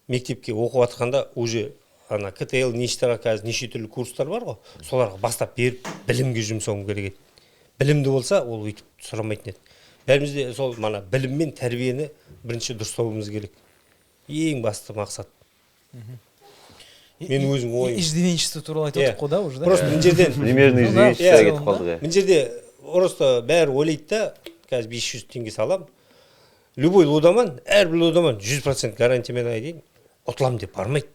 мектепке оқып жатқанда уже ана КТЛ неше қазір неше түрлі курстар бар ғой, соларға бастап беріп білімге жұмсауым керек еді. Білімді болса ол өйтіп сұрамайтын еді. Бәрімізде сол мана білім мен тәрбиені бірінші дұрыстауымыз керек. Ең басты мақсат. Менің өзім ойым. Иждивенчество туралы айтып отырық қой да уже да. Просто мына жерден Примерно Ну да, известия иә. кетіп қалдық. иә. мына жерде просто бәрі ойлайды да, қазір 500 теңге салам. Любой лудоман, әрбір лудоман 100% гарантиямен айтайын, ұтылам деп бармайды.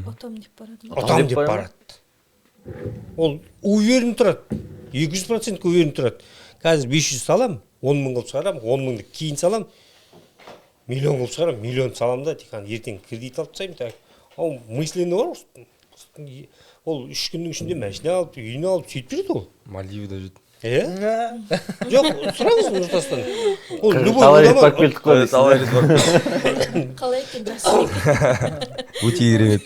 отам деп барады Ұтам деп барады. Ол уверен тұрады. 200% уверен тұрады. Қазір 500 салам, 10 мың қылып шығарам, 10 мыңды кейін салам, миллион қылып шығарам, миллион салам да, тек қана ертең кредит алып тастаймын. Так. Ол мысленно бар ғой. Ол 3 күннің ішінде машина алып, үйін алып сөйтіп жүреді ол. Мальдивда жүрді. Жоқ, сұраңыз Нұртастан. Ол любой Талай рет лудоман- барып келдік қой дейсіз. қалай екен жақсы Өте керемет.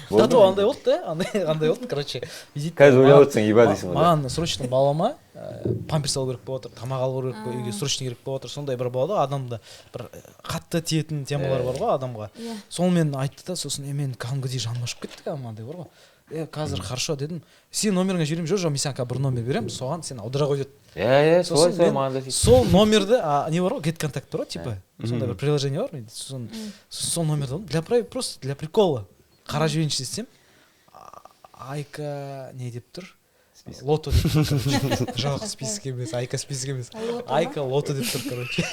Тату андай болды да, андай болды, короче. Қазір ойлап отырсаң иба дейсің ғой. Маған срочно балама памперс алу керек болып отыр, тамақ алу керек, үйге срочно керек болып отыр. Сондай бір болады ғой, адамда бір қатты тиетін темалар бар ғой адамға. иә Сонымен айтты да, сосын мен кәдімгідей жаным ашып кетті андай бар ғой. Қазір хорошо дедім. Сен номеріңе жіберемін, жоқ, мен саған бір номер беремін, соған сен аудара ғой деді. Иә, солай Сосын маған да мен сөйтіп. сол номерді, не бар ғой, get контакт бар ғой, типа. Сондай бір приложение бар менде. Сосын сол номерді алдым, просто для прикола. Қара жіберейінші десем, Айка не деп тұр? Лото деп тұр, короче. Жоқ, список емес, Айка список емес. Айка лото деп тұр, короче.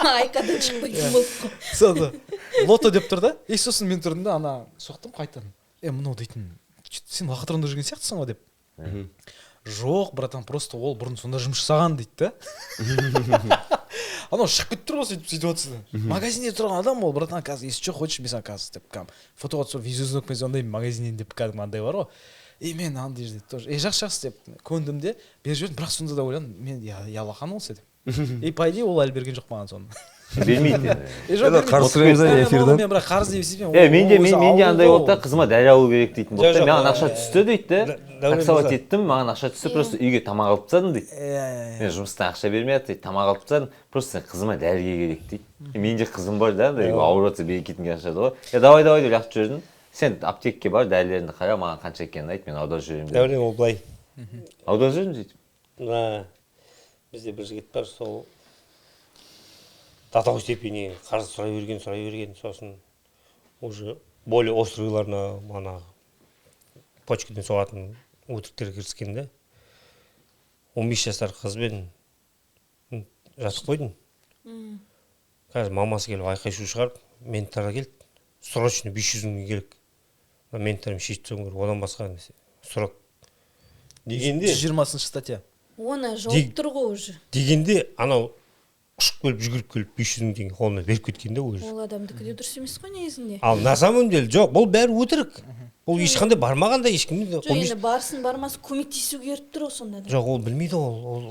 айкадан шықпайтын болдық қой Сонда лото деп тұр да. Сосын мен тұрдым да, ана соқтым қайтадан. Мынау дейтін, сен лохотронда жүрген сияқтысың ғой деп. Жоқ, братан, просто ол бұрын сонда жұмыс жасаған дейді да. Анау шығып кетіп тұр ғой сөйтіп ситуацияда. Магазинде тұрған адам ол, братан, қазір есі жоқ, хочешь, мен саған қазір деп фотоға түсіріп видеозвонок мен звондаймын магазиннен деп кәдімгі андай бар ғой. Мен андай жерде тоже жақсы деп көндім де беріп жібердім, бірақ сонда да ойладым, мен ялақан болса деп. По идее ол әлі берген жоқ маған соны. Бермейді. қарыз сұраймыз да эфирде. Мен бірақ қарыз деп есептеймін. Менде андай болды да, қызыма дәрі алу керек дейтін болды. Жоқ, Маған ақша түсті дейді да. Дәурен Таксовать мырза. еттім, маған ақша түсті, просто үйге тамақ алып тастадым дейді. Мен жұмыстан ақша бермей жатыр, тамақ алып тастадым, просто қызыма дәріге керек дейді. Менде қызым бар да, ауырып жатса берекетін ашады ғой. Давай деп лақтырып жібердім. Сен аптекке бар, дәрілеріңді қара, маған қанша екенін айт, мен аударып жіберемін дедім. Дәурен ол былай. Аударып жібердім сөйтіп. Бізде бір жігіт бар, сол до такой степени қарыз сұрай берген, сосын уже более острыйларына ана почкадан соғатын өтіріктер кіріскен да. 15 жасар қызбен жатып қойдым. Қазір мамасы келіп айқай шу шығарып, менторға келді. Срочно 500 мың керек. Менторым шешіп тастауым керек, одан басқа сұрап. Дегенде 120-шы статья. оны жауып тұр ғой уже дегенде анау ұшып келіп жүгіріп келіп 500 мың теңге қолына беріп кеткен да өзі. ол адамдікі де дұрыс емес қой негізінде Ал на самом деле жоқ, бұл бәрі өтірік. Ол ешқандай бармаған да ешкіммен де. жоқ енді барсын бармасын көмектесуге еріп тұр ғой сонда да Жоқ, ол білмейді ол.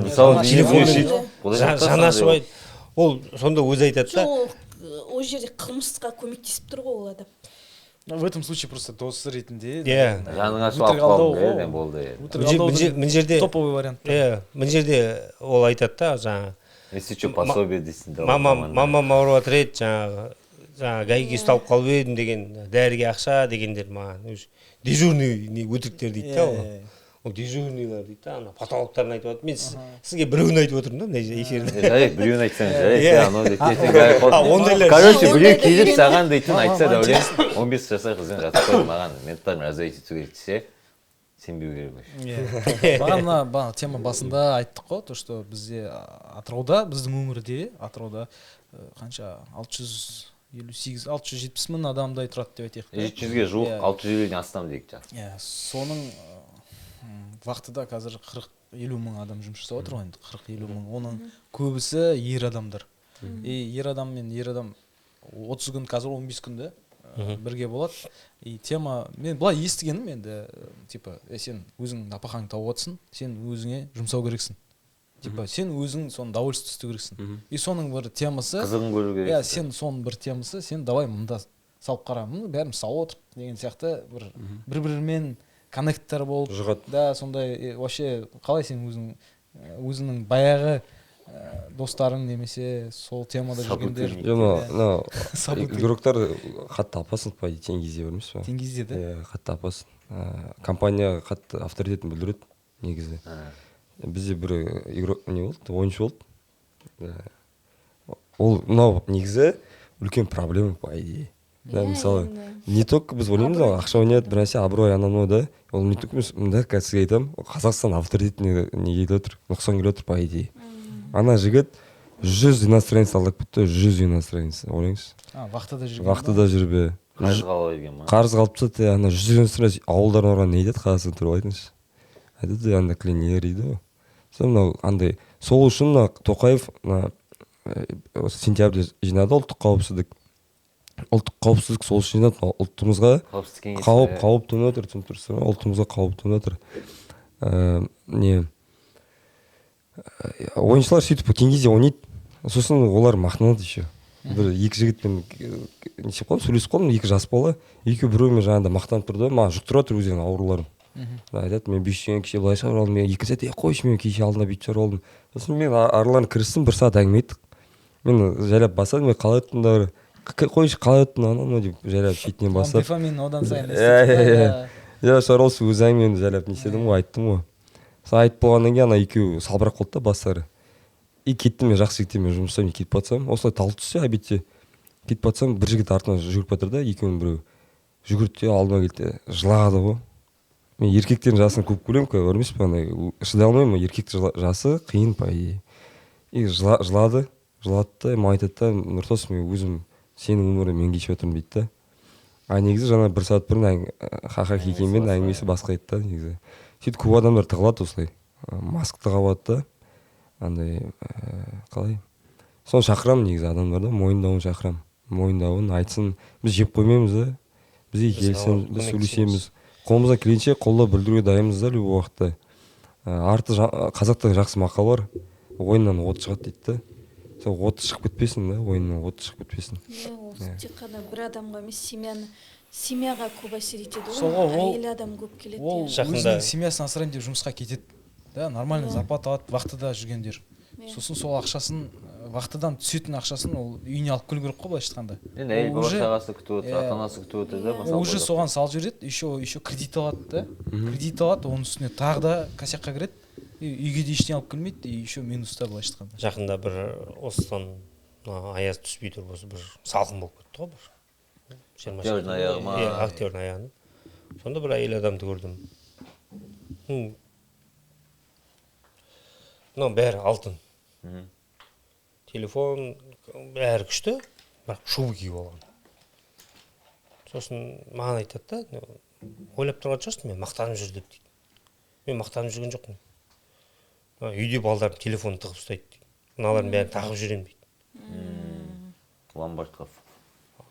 Мысалы, телефонмен жаны ашып айтты. Ол сонда өзі айтады да. жоқ ол жерде қылмысқа көмектесіп тұр ғой ол адам В этом случае просто досы ретінде. Иә. Жаның ашып алып қалдым, болды. Мына жерде топовый вариант. мына жерде ол айтады да, жаңағы Если что, пособие дейсің да. мамам ауырып жатыр еді, жаңағы гайге ұсталып қалып едім деген, дәріге ақша дегендер маған өзі дежурный өтіріктер дейді да ол. Ол дежурныйлар дейді да, ана патологтарын айтып жатыр. Мен сізге біреуін айтып отырмын да мына эфирде. Жарайды, біреуін айтсаң жарайды, Иә. анау деп ертең бәрі қалды. ондайлар. Короче, біреу Ондайлар келіп үйрен. саған дейтін айтса да ойлаймын, 15 жасар қызбен жатып қойып маған менталь развитие керек десе, сенбеу керек. Бағана тема басында айттық қой, то что бізде Атырауда, біздің өңірде Атырауда қанша 650-670 мың адамдай тұрады деп айтайық. 700-ге жуық, 650-ден астам дейік жақсы. Соның вақтыда қазір 40-50 мың адам жұмыс жасап отыр ғой енді, 40-50 мың. Оның көбісі ер адамдар. Ер адам мен ер адам 30 күн, қазір 15 күнде бірге болады. Тема, мен былай естігенім енді, типа, сен өзің напақаңды тауып отырсың, сен өзіңе жұмсау керексің. типа сен өзің соны довольствие керексің. И соның бір темасы, Қызығын көру керек. иә, сен соның бір темасы, сен давай мында салып қара, бәріміз салып отырып деген сияқты бір-бірімен коннекттер болып, Жұғат. да, сондай вообще қалай сен өзіңнің баяғы достарың немесе сол темада жүргендер. Игроктар қатты опасын, по идее, теңгезе бермес па? Теңгезе, да? Қатты опасын. Компания қатты авторитетін білдіреді негізі. Бізде бір игрок не болды, ойыншы болды. Ол мынау негізі үлкен проблема, по идее. Мысалы, не только біз ойлаймыз, ақша ойнайды, бір нәрсе абырой анау да. Ол не только мында қазір айтамын, Қазақстан авторитетіне не келіп отыр, нұқсан келіп отыр, по идее. Ана жігіт 100 иностранец алдап кетті, 100 иностранец, ойлаңыз. Вахтада жүрген. Вахтада жүрбе. Қарыз қалып берген ма? Қарыз қалып тастады, ана 100 иностранец ауылдарын орған не айтады, Қазақстан туралы айтыңызшы. Айтады, анда клинер дейді ғой. Мынау андай, сол үшін Тоқаев сентябрьде жинады ұлттық қауіпсіздік. Ұлттық қауіпсіздік сол үшін жинады, ұлтымызға қауіп төніп отыр, түсініп тұрсыз ба? Ұлтымызға қауіп төніп отыр. Ойыншылар сөйтіп теңгезе ойнайды, сосын олар мақтанады еще. Бір екі жігітпен неше қолым сөйлесіп қалдым, екі жас бала, екеуі біреумен жаңағыда мақтанып тұрды, маған жұқтырып отыр өздерінің ауруларын. Айтады, мен 500 кеше былай шығарып алдым, мен екі сәт қойшы, мен кеше алдында бүйтіп шығарып алдым. Сосын мен араларына кірістім, 1 сағат әңгіме айттық. Мен жайлап басадым, мен қалай өттіңдер, қойшы қалай өттің анау деп жайлап шетінен бастап. Амфифамин одан сайын. Я шаролсы өз әңгімемді жайлап неседім ғой, айттым ғой. Сосын айтып болғаннан кейін ана екеуі салбырақ қалды да бастары. И кеттім, мен жақсы жігіттермен жұмыс жасаймын, кетіп батсам, осылай тал түссе обедте кетіп батсам, бір жігіт артынан жүгіріп батыр да, екеуінің біреу жүгірді де алдыма келді, жылады ғой. Мен еркектердің жасын көп көремін, көрмейсіз бе, андай шыдай алмаймын, еркектің жасы қиын, по идее. И жылады да, маған айтады да, Нұртас, мен өзім сенің өмірі мен кешіп отырмын дейді да. А негізі жаңа 1 сағат бұрын хихикенмен әңгімесі басқа еді да, негізі. Сөйтіп көп адамдар тығылады осылай, маск тығып алады да, андай қалай. Соны шақырамын негізі адамдарды, мойындауын шақырамын. Мойындауын айтсын, біз жеп қоймаймыз да, бізге келсін, біз сөйлесеміз. Қолымыздан келгенше қолдау білдіруге дайынбыз да, любой уақытта. Арты қазақта жақсы мақал бар, ойыннан от шығады дейді да. Сол от шығып кетпесін да, ойыннан от шығып кетпесін. Ол тек қана бір адамға емес, семьяға көп әсер етеді ғой. Әйел адам көп келеді. Ол өзінің семьясын асырайын деп жұмысқа кетеді. Да, нормально зарплата алады, вахтада жүргендер. Сосын сол ақшасын, вахтадан түсетін ақшасын ол үйіне алып келу керек қой, былайша айтқанда. Енді әйел бала-шағасы күтіп отыр, ата-анасы күтіп отыр да. Ол уже соған салып жібереді, еще кредит алады да. Кредит алады, оның үстіне тағы да косякқа кіреді. Үйге де ештеңе алып келмейді, еще минуста былайша айтқанда. Жақында бір осыдан аяз түспей тұрып осы бір салқын болып кетті ғой бір. Актердің аяғы ма? Иә, актердің аяғын. Сонда бір әйел адамды көрдім. Мынау бәрі алтын. Телефон бәрі күшті, бірақ шуба киіп алған. Сосын маған айтады да, ойлап тұрған шығарсың, мен мақтанып жүр деп дейді. Мен мақтанып жүрген жоқпын. Үйде балдарым телефон тығып ұстайды дейді. Мыналардың бәрін тағып жүремін дейді. Ломбардқа.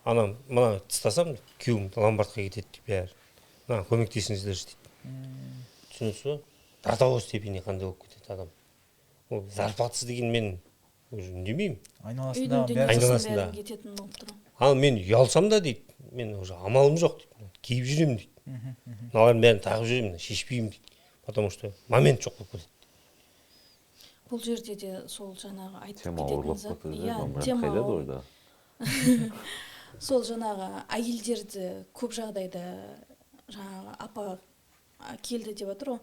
Мына тыстасам, күйеуім ломбардқа кетеді дейді бәрі. Мына көмектесіңіздерші дейді. Түсінесіз ба? До того степени қандай болып кетеді адам. Ол зарплатасы деген мен үндемеймін. Айналасында кететін болып тұр. Ал мен ұялсам да дейді, мен уже амалым жоқ дейді. Киіп жүремін дейді. Мыналардың бәрін тағып жүремін, шешпеймін дейді. Потому что момент жоқ болып кетеді. Бұл жерде де сол жаңағы айтып кететін зат. Тема ауырлап кетті. Сол жаңағы әйелдерді көп жағдайда жаңағы апа келді деп отыр ғой.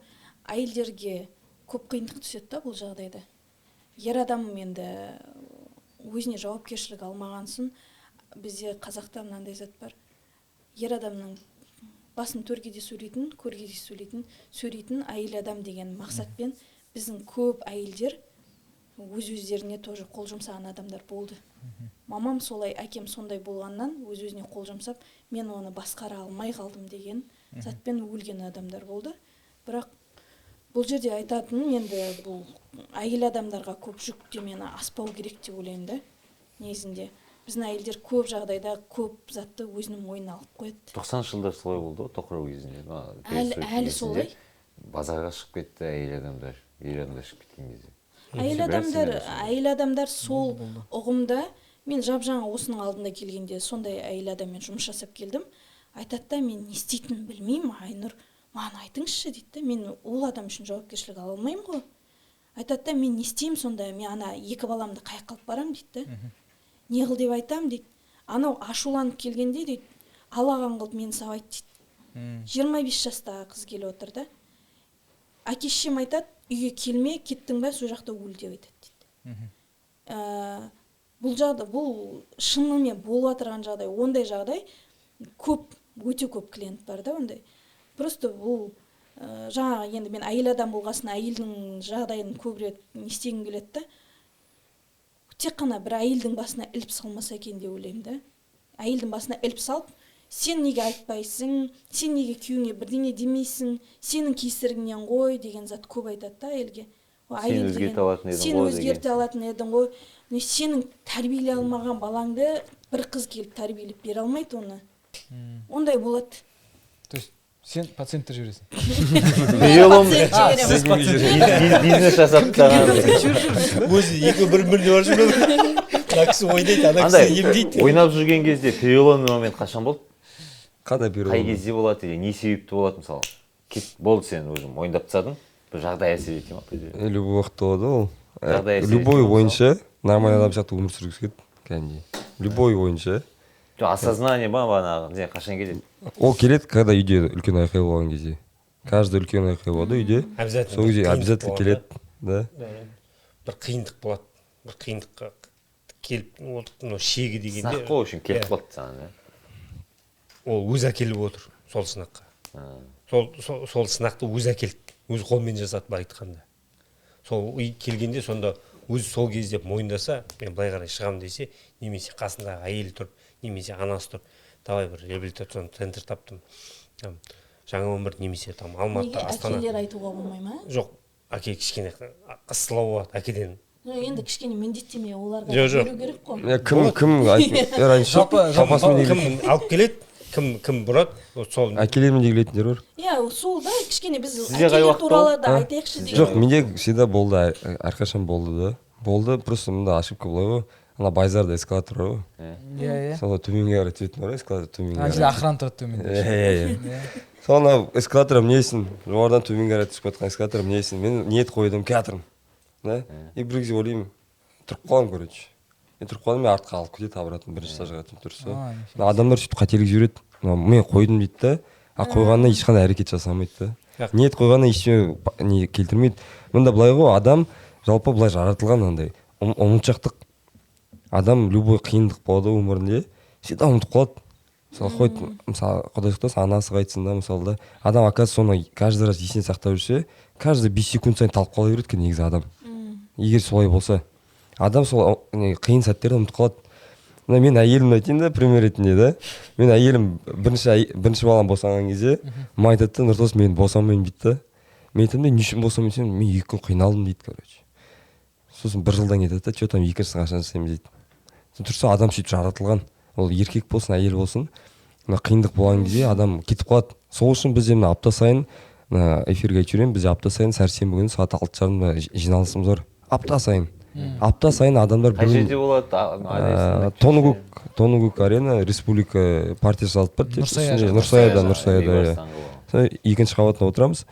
Әйелдерге көп қиындық түседі да бұл жағдайда. Ер адам енді өзіне жауапкершілік алмағансын, бізде қазақта мынандай зат бар. Ер адамның басын төргеде сөйлейтін, көргеде сөйлейтін әйел адам деген мақсатпен біздің көп әйелдер өз-өздеріне тоже қол жұмсаған адамдар болды. Мамам солай, әкем сондай болғаннан өз-өзіне қол жұмсап, мен оны басқара алмай қалдым деген затпен өлген адамдар болды. Бірақ бұл жерде айтатыным енді бұл әйел адамдарға көп жүктемені аспау керек деп ойлаймын да. Негізінде біздің әйелдер көп жағдайда көп затты өзінің мойнына алып қояды. 90 жылдар солай болды ғой, тоқырау кезінде. Әлі солай. Базарға шығып кетті әйел адамдар, ер адамдар шығып кеткен кезде. әйел адамдар сол ұғымда. Мен жап-жаңа осының алдында келгенде сондай әйел адаммен жұмыс жасап келдім. Айтады да, мен не істейтінін білмеймін, Айнұр, маған айтыңызшы дейді да, мен ол адам үшін жауапкершілік ала алмаймын ғой. Айтады да, мен не істеймін сонда, мен ана 2 баламды қаяққа алып барамын дейді да. Не қыл деп айтамын дейді. Анау ашуланып келгенде дейді, алаған қылып мені сабайды дейді. 25 жастағы қыз келіп отыр да. Әке-шешем айтады, үйге келме, кеттің ба, сол жақта өл деп айтады дейді. Бұл жағдай, бұл шынымен болып отырған жағдай, ондай жағдай көп, өте көп клиент бар да ондай. Просто бұл жаңа енді мен әйел адам болғасын әйелдің жағдайын көбірек не істегім келеді да. Тек қана бір әйелдің басына іліп салмаса екен деп ойлаймын да. Әйелдің басына іліп салып, сен неге айтпайсың, сен неге күйеуіңе бірдеңе демейсің, сенің кесіріңнен ғой деген зат көп айтады да әйелге. Сен өзгерте алатын едің ғой. Сен өзгерте алатын едің ғой. Сенің тәрбиелей алмаған балаңды бір қыз келіп тәрбиелеп бере алмайды оны. Ондай болады. То есть сен пациенттер жібересің. Бизнес жасап таған. Өзі екі бір-біріне барып жүреді. Ана кісі ойнайды, ана кісі емдейді. Ойнап жүрген кезде переломный момент қашан болды? Қандай перелом? Қай кезде болады, не себепті болады мысалы? Болды сен өзің ойындап тастадың, бір жағдай әсер ете ма? Любой уақытта болады ол. Любой ойыншы нормальный адам сияқты өмір сүргісі келеді, кәдімгідей. Любой ойыншы. Осознание ба, бағанағы қашан келеді? Ол келеді, когда үйде үлкен айқай болған кезде. Каждый үлкен айқай болады үйде. Сол кезде обязательно келеді, да. Бір қиындық болады. Бір қиындыққа келіп, ол шегі дегенде. Сынақ қой үшін келіп қалды саған, ол өзі әкеліп отыр сол сынаққа. Сол сынақты өзі әкелді, өз қолмен жасады былай айтқанда. Сол келгенде сонда өзі сол кезде мойындаса, мен былай қарай шығамын десе, немесе қасындағы әйелі тұрып, немесе анасы тұрып, давай бір реабилитацион центр таптым. Жаңа өмір немесе там Алматы, Астана. Әкелер айтуға болмай ма? Жоқ, әке кішкене ысылау болады әкеден. Енді кішкене міндеттеме оларға беру керек қой. Кім алып келеді, кім бұрады, сол әкелермен де келетіндер бар. Иә, сол да кішкене біз Сізде қай әкелер уақыт туралы да айтайықшы деген. Жоқ, менде всегда болды, әрқашан болды да. Болды, просто мында ошибка былай ғой. Ана Байзарда эскалатор бар ғой. Иә. Сонда төменге қарай түсетін бар, эскалатор төменге Ана жерде охрана тұрады төменде. Иә. Сонда эскалаторым несін, жоғарыдан төменге қарай түсіп жатқан эскалаторым несін, мен ниет қойдым, келатырмын. Да? И бір кезде ойлаймын, тұрып қаламын, короче. Мен тұрып қалдым, мен артқа алып кетеді, обратно бірінші этажға тұрса. Адамдар сөйтіп қателік жүреді. Мен қойдым дейді да, а қойғаннан ешқандай әрекет жасамайды да. Ниет қойғаннан ештеңе келтірмейді. Мында былай ғой, адам жалпы былай жаратылған андай ұмытшақтық. Адам любой қиындық болады өмірінде, всегда ұмытып қалады. Мысалы қойды, мысалы Құдай сақтасын, анасы қайтсын да, мысалы да. Адам оказывается соны каждый раз есіне сақтап жүрсе, каждый 5 секунд сайын талып қала береді екен негізі адам. Егер солай болса, адам сол қиын сәттерді ұмытып қалады. Мен әйелімді айтайын да, пример ретінде да. Мен әйелім бірінші балам босанған кезде, маған айтады да, Нұртас, мен босанбаймын дейді да. Мен айтамын да, не үшін босанбаймын десем, мен 2 күн қиналдым дейді, короче. Сосын 1 жылдан кетеді да, что там екіншісін қашан жасаймыз дейді. Тұрса адам сөйтіп жаратылған. Ол еркек болсын, әйел болсын, қиындық болған кезде адам кетіп қалады. Сол үшін бізде мына апта сайын эфирге айтып жүремін, бізде апта сайын сәрсенбі күні сағат 6:30-да жиналысымыз бар. Апта сайын адамдар қай жерде болады? Тоныкөк арена, республика партиясы алып барды. Нұрсаяда. Екінші қабатында отырамыз.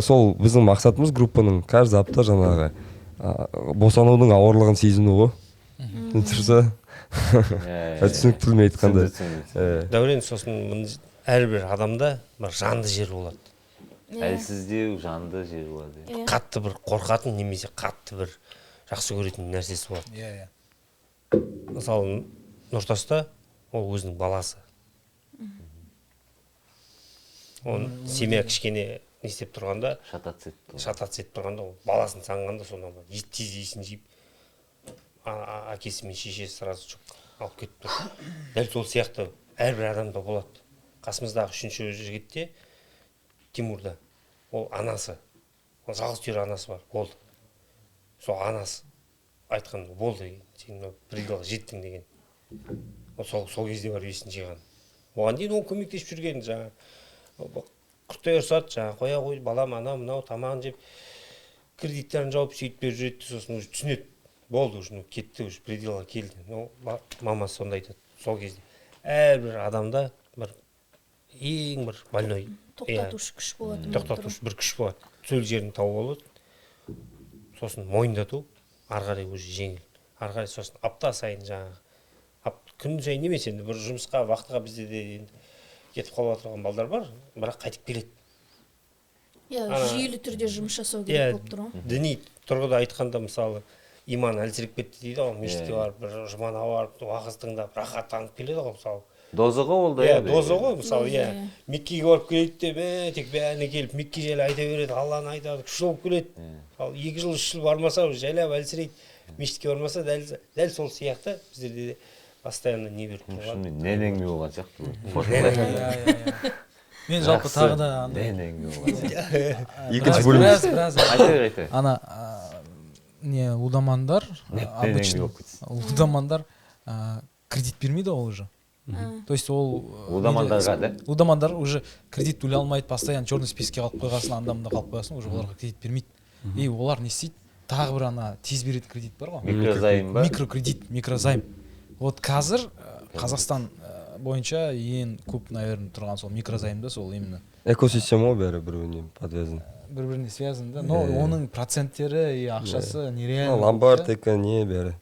Сол біздің мақсатымыз группаның каждый апта жаңағы босанудың ауырлығын сезіну ғой. Тұрса түсінікті тілмен айтқанда. Дәурен, сосын әрбір адамда бір жанды жер болады. Әлсіздеу, жанды жер болады. Қатты бір қорқатын немесе қатты бір жақсы көретін нәрсесі болады. Иә. Мысалы, Нұртаста ол өзінің баласы. Оны семья кішкене не істеп тұрғанда, Шатат етіп тұрғанда, баласын сағынғанда соны тез есін жиып, әкесі мен шешесі сразу жүк алып кетіп тұр. Дәл сол сияқты әрбір адамда болады. Қасымыздағы 3-ші жігітте, Тимурда, ол анасы, ол жалғыз түйір анасы бар, болды. Сол анасы айтқан, болды, сен пределға жеттің деген. Сол кезде бар есін жиған. Оған дейін ол көмектесіп жүрген, жаңа құрттай ұрсады, жаңа қоя қой, балам, анау, мынау, тамағын жеп. кредиттерін жауып сөйтіп беріп жүреді, сосын уже түсінеді. Болды уже, кетті уже, пределға келді. Мамасы сонда айтады, сол кезде. Әрбір адамда бір ең бір больной. тоқтатушы күш болады. Тоқтатушы бір күш болады. Сол жерін тауып алады. Сосын мойындату, ары қарай уже жеңіл. Ары қарай сосын апта сайын жаңағы. Күн сайын емес енді, бір жұмысқа, вақтыға бізде де енді кетіп қалып отырған балдар бар, бірақ қайтып келеді. Жүйелі түрде жұмыс жасау керек болып тұр ғой. Діни тұрғыда айтқанда мысалы иман әлсіреп кетті дейді ғой, мешітке барып, бір жұмана барып, уағыз тыңдап, рахаттанып келеді ғой мысалы. Доза ғой ол да. Доза ғой мысалы, Меккеге барып келеді де, тек бәріне келіп Мекке жайлы айта береді, Алланы айтады, күшті болып келеді. Ал 2 жыл 3 жыл бармаса жайлап әлсірейді. Мешітке бармаса дәл сол сияқты біздерде де постоянно не беріп тұрған. Нен әңгіме болған сияқты. Мен жалпы тағы да Нен әңгіме болған сияқты. Екінші бөлім. біраз Айта. ана не лудомандар обычно лудомандар кредит бермейді ол уже. То есть ол Лудомандарға да? Лудомандар уже кредит төлей алмайды, постоянно черный списокке қалып қойғасын, анда-мында қалып қойғасын, уже оларға кредит бермейді. И олар не істейді? Тағы бір ана тез беретін кредит бар ғой. Микрозайм ба? Микрокредит, микрозайм. Вот қазір Қазақстан бойынша ең көп, наверное, тұрған сол микрозаймда, сол именно. Экосистема бәрі бір-біріне подвязан. Бір-біріне связан да. Но оның проценттері и ақшасы нереально. Ломбард, не бәрі.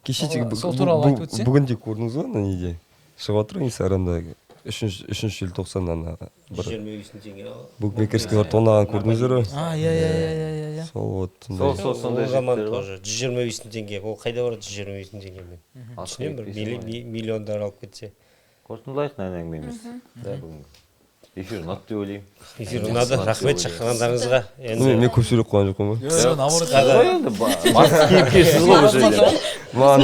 Кеше Сол туралы айтып өтсең. бүгін де көрдіңіз ғой ана неде? Шығып отыр Инстаграмда 3 желтоқсаннан бір 25 теңге. букмекерскийлер тонаған көрдіңіздер ғой? Иә. Сол вот Сол сондай заман жігіттер ғой. тоже 125 теңге. Ол қайда барады 125 теңгемен? Түсінемін, бір миллиондар алып кетсе. Қорытындылайық нән әңгімеміз. Эфир ұнады деп ойлаймын. Эфир ұнады. Рахмет шақырғандарыңызға. Мен көп сөйлеп қойған жоқпын ғой. Наоборот. Басты кейіпкерсіз ғой бұл жерде. Маған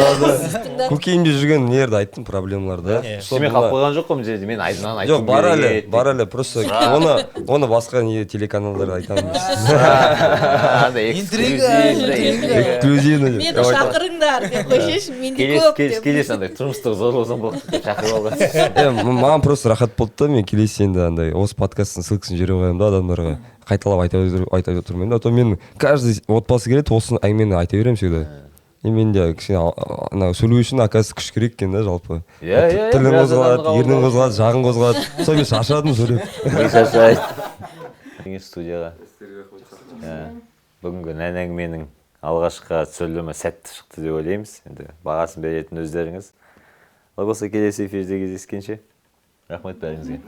көкейімде жүрген нелерді айттым, проблемаларды. Мен қалып қойған жоқ қой бұл жерде. Мен айдынан айттым. Жоқ, бар әлі, просто оны басқа не телеканалдар айтамын. Эксклюзивно. Мені шақырыңдар деп қойсайшы, менде көп деп. Келесі андай тұрмыстық зорлық болды деп шақырып алған. Маған просто рахат болды да, мен келесі енді андай осы подкасттың ссылкасын жібере қоямын да адамдарға. Қайталап айта отырмын да. То мен каждый отбасы келеді, осы әңгімені айта беремін всегда. И мен де кішкене сөйлеу үшін оказывается күш керек екен да жалпы. Тілін қозғалады, ернін қозғалады, жағын қозғалады. Сол мен шаршадым сөйлеп. Шаршайды. Студияға. Бүгінгі нән әңгіменің алғашқы түсірілімі сәтті шықты деп ойлаймыз. Енді бағасын беретін өздеріңіз. Олай болса келесі эфирде кездескенше. Рахмет бәріңізге.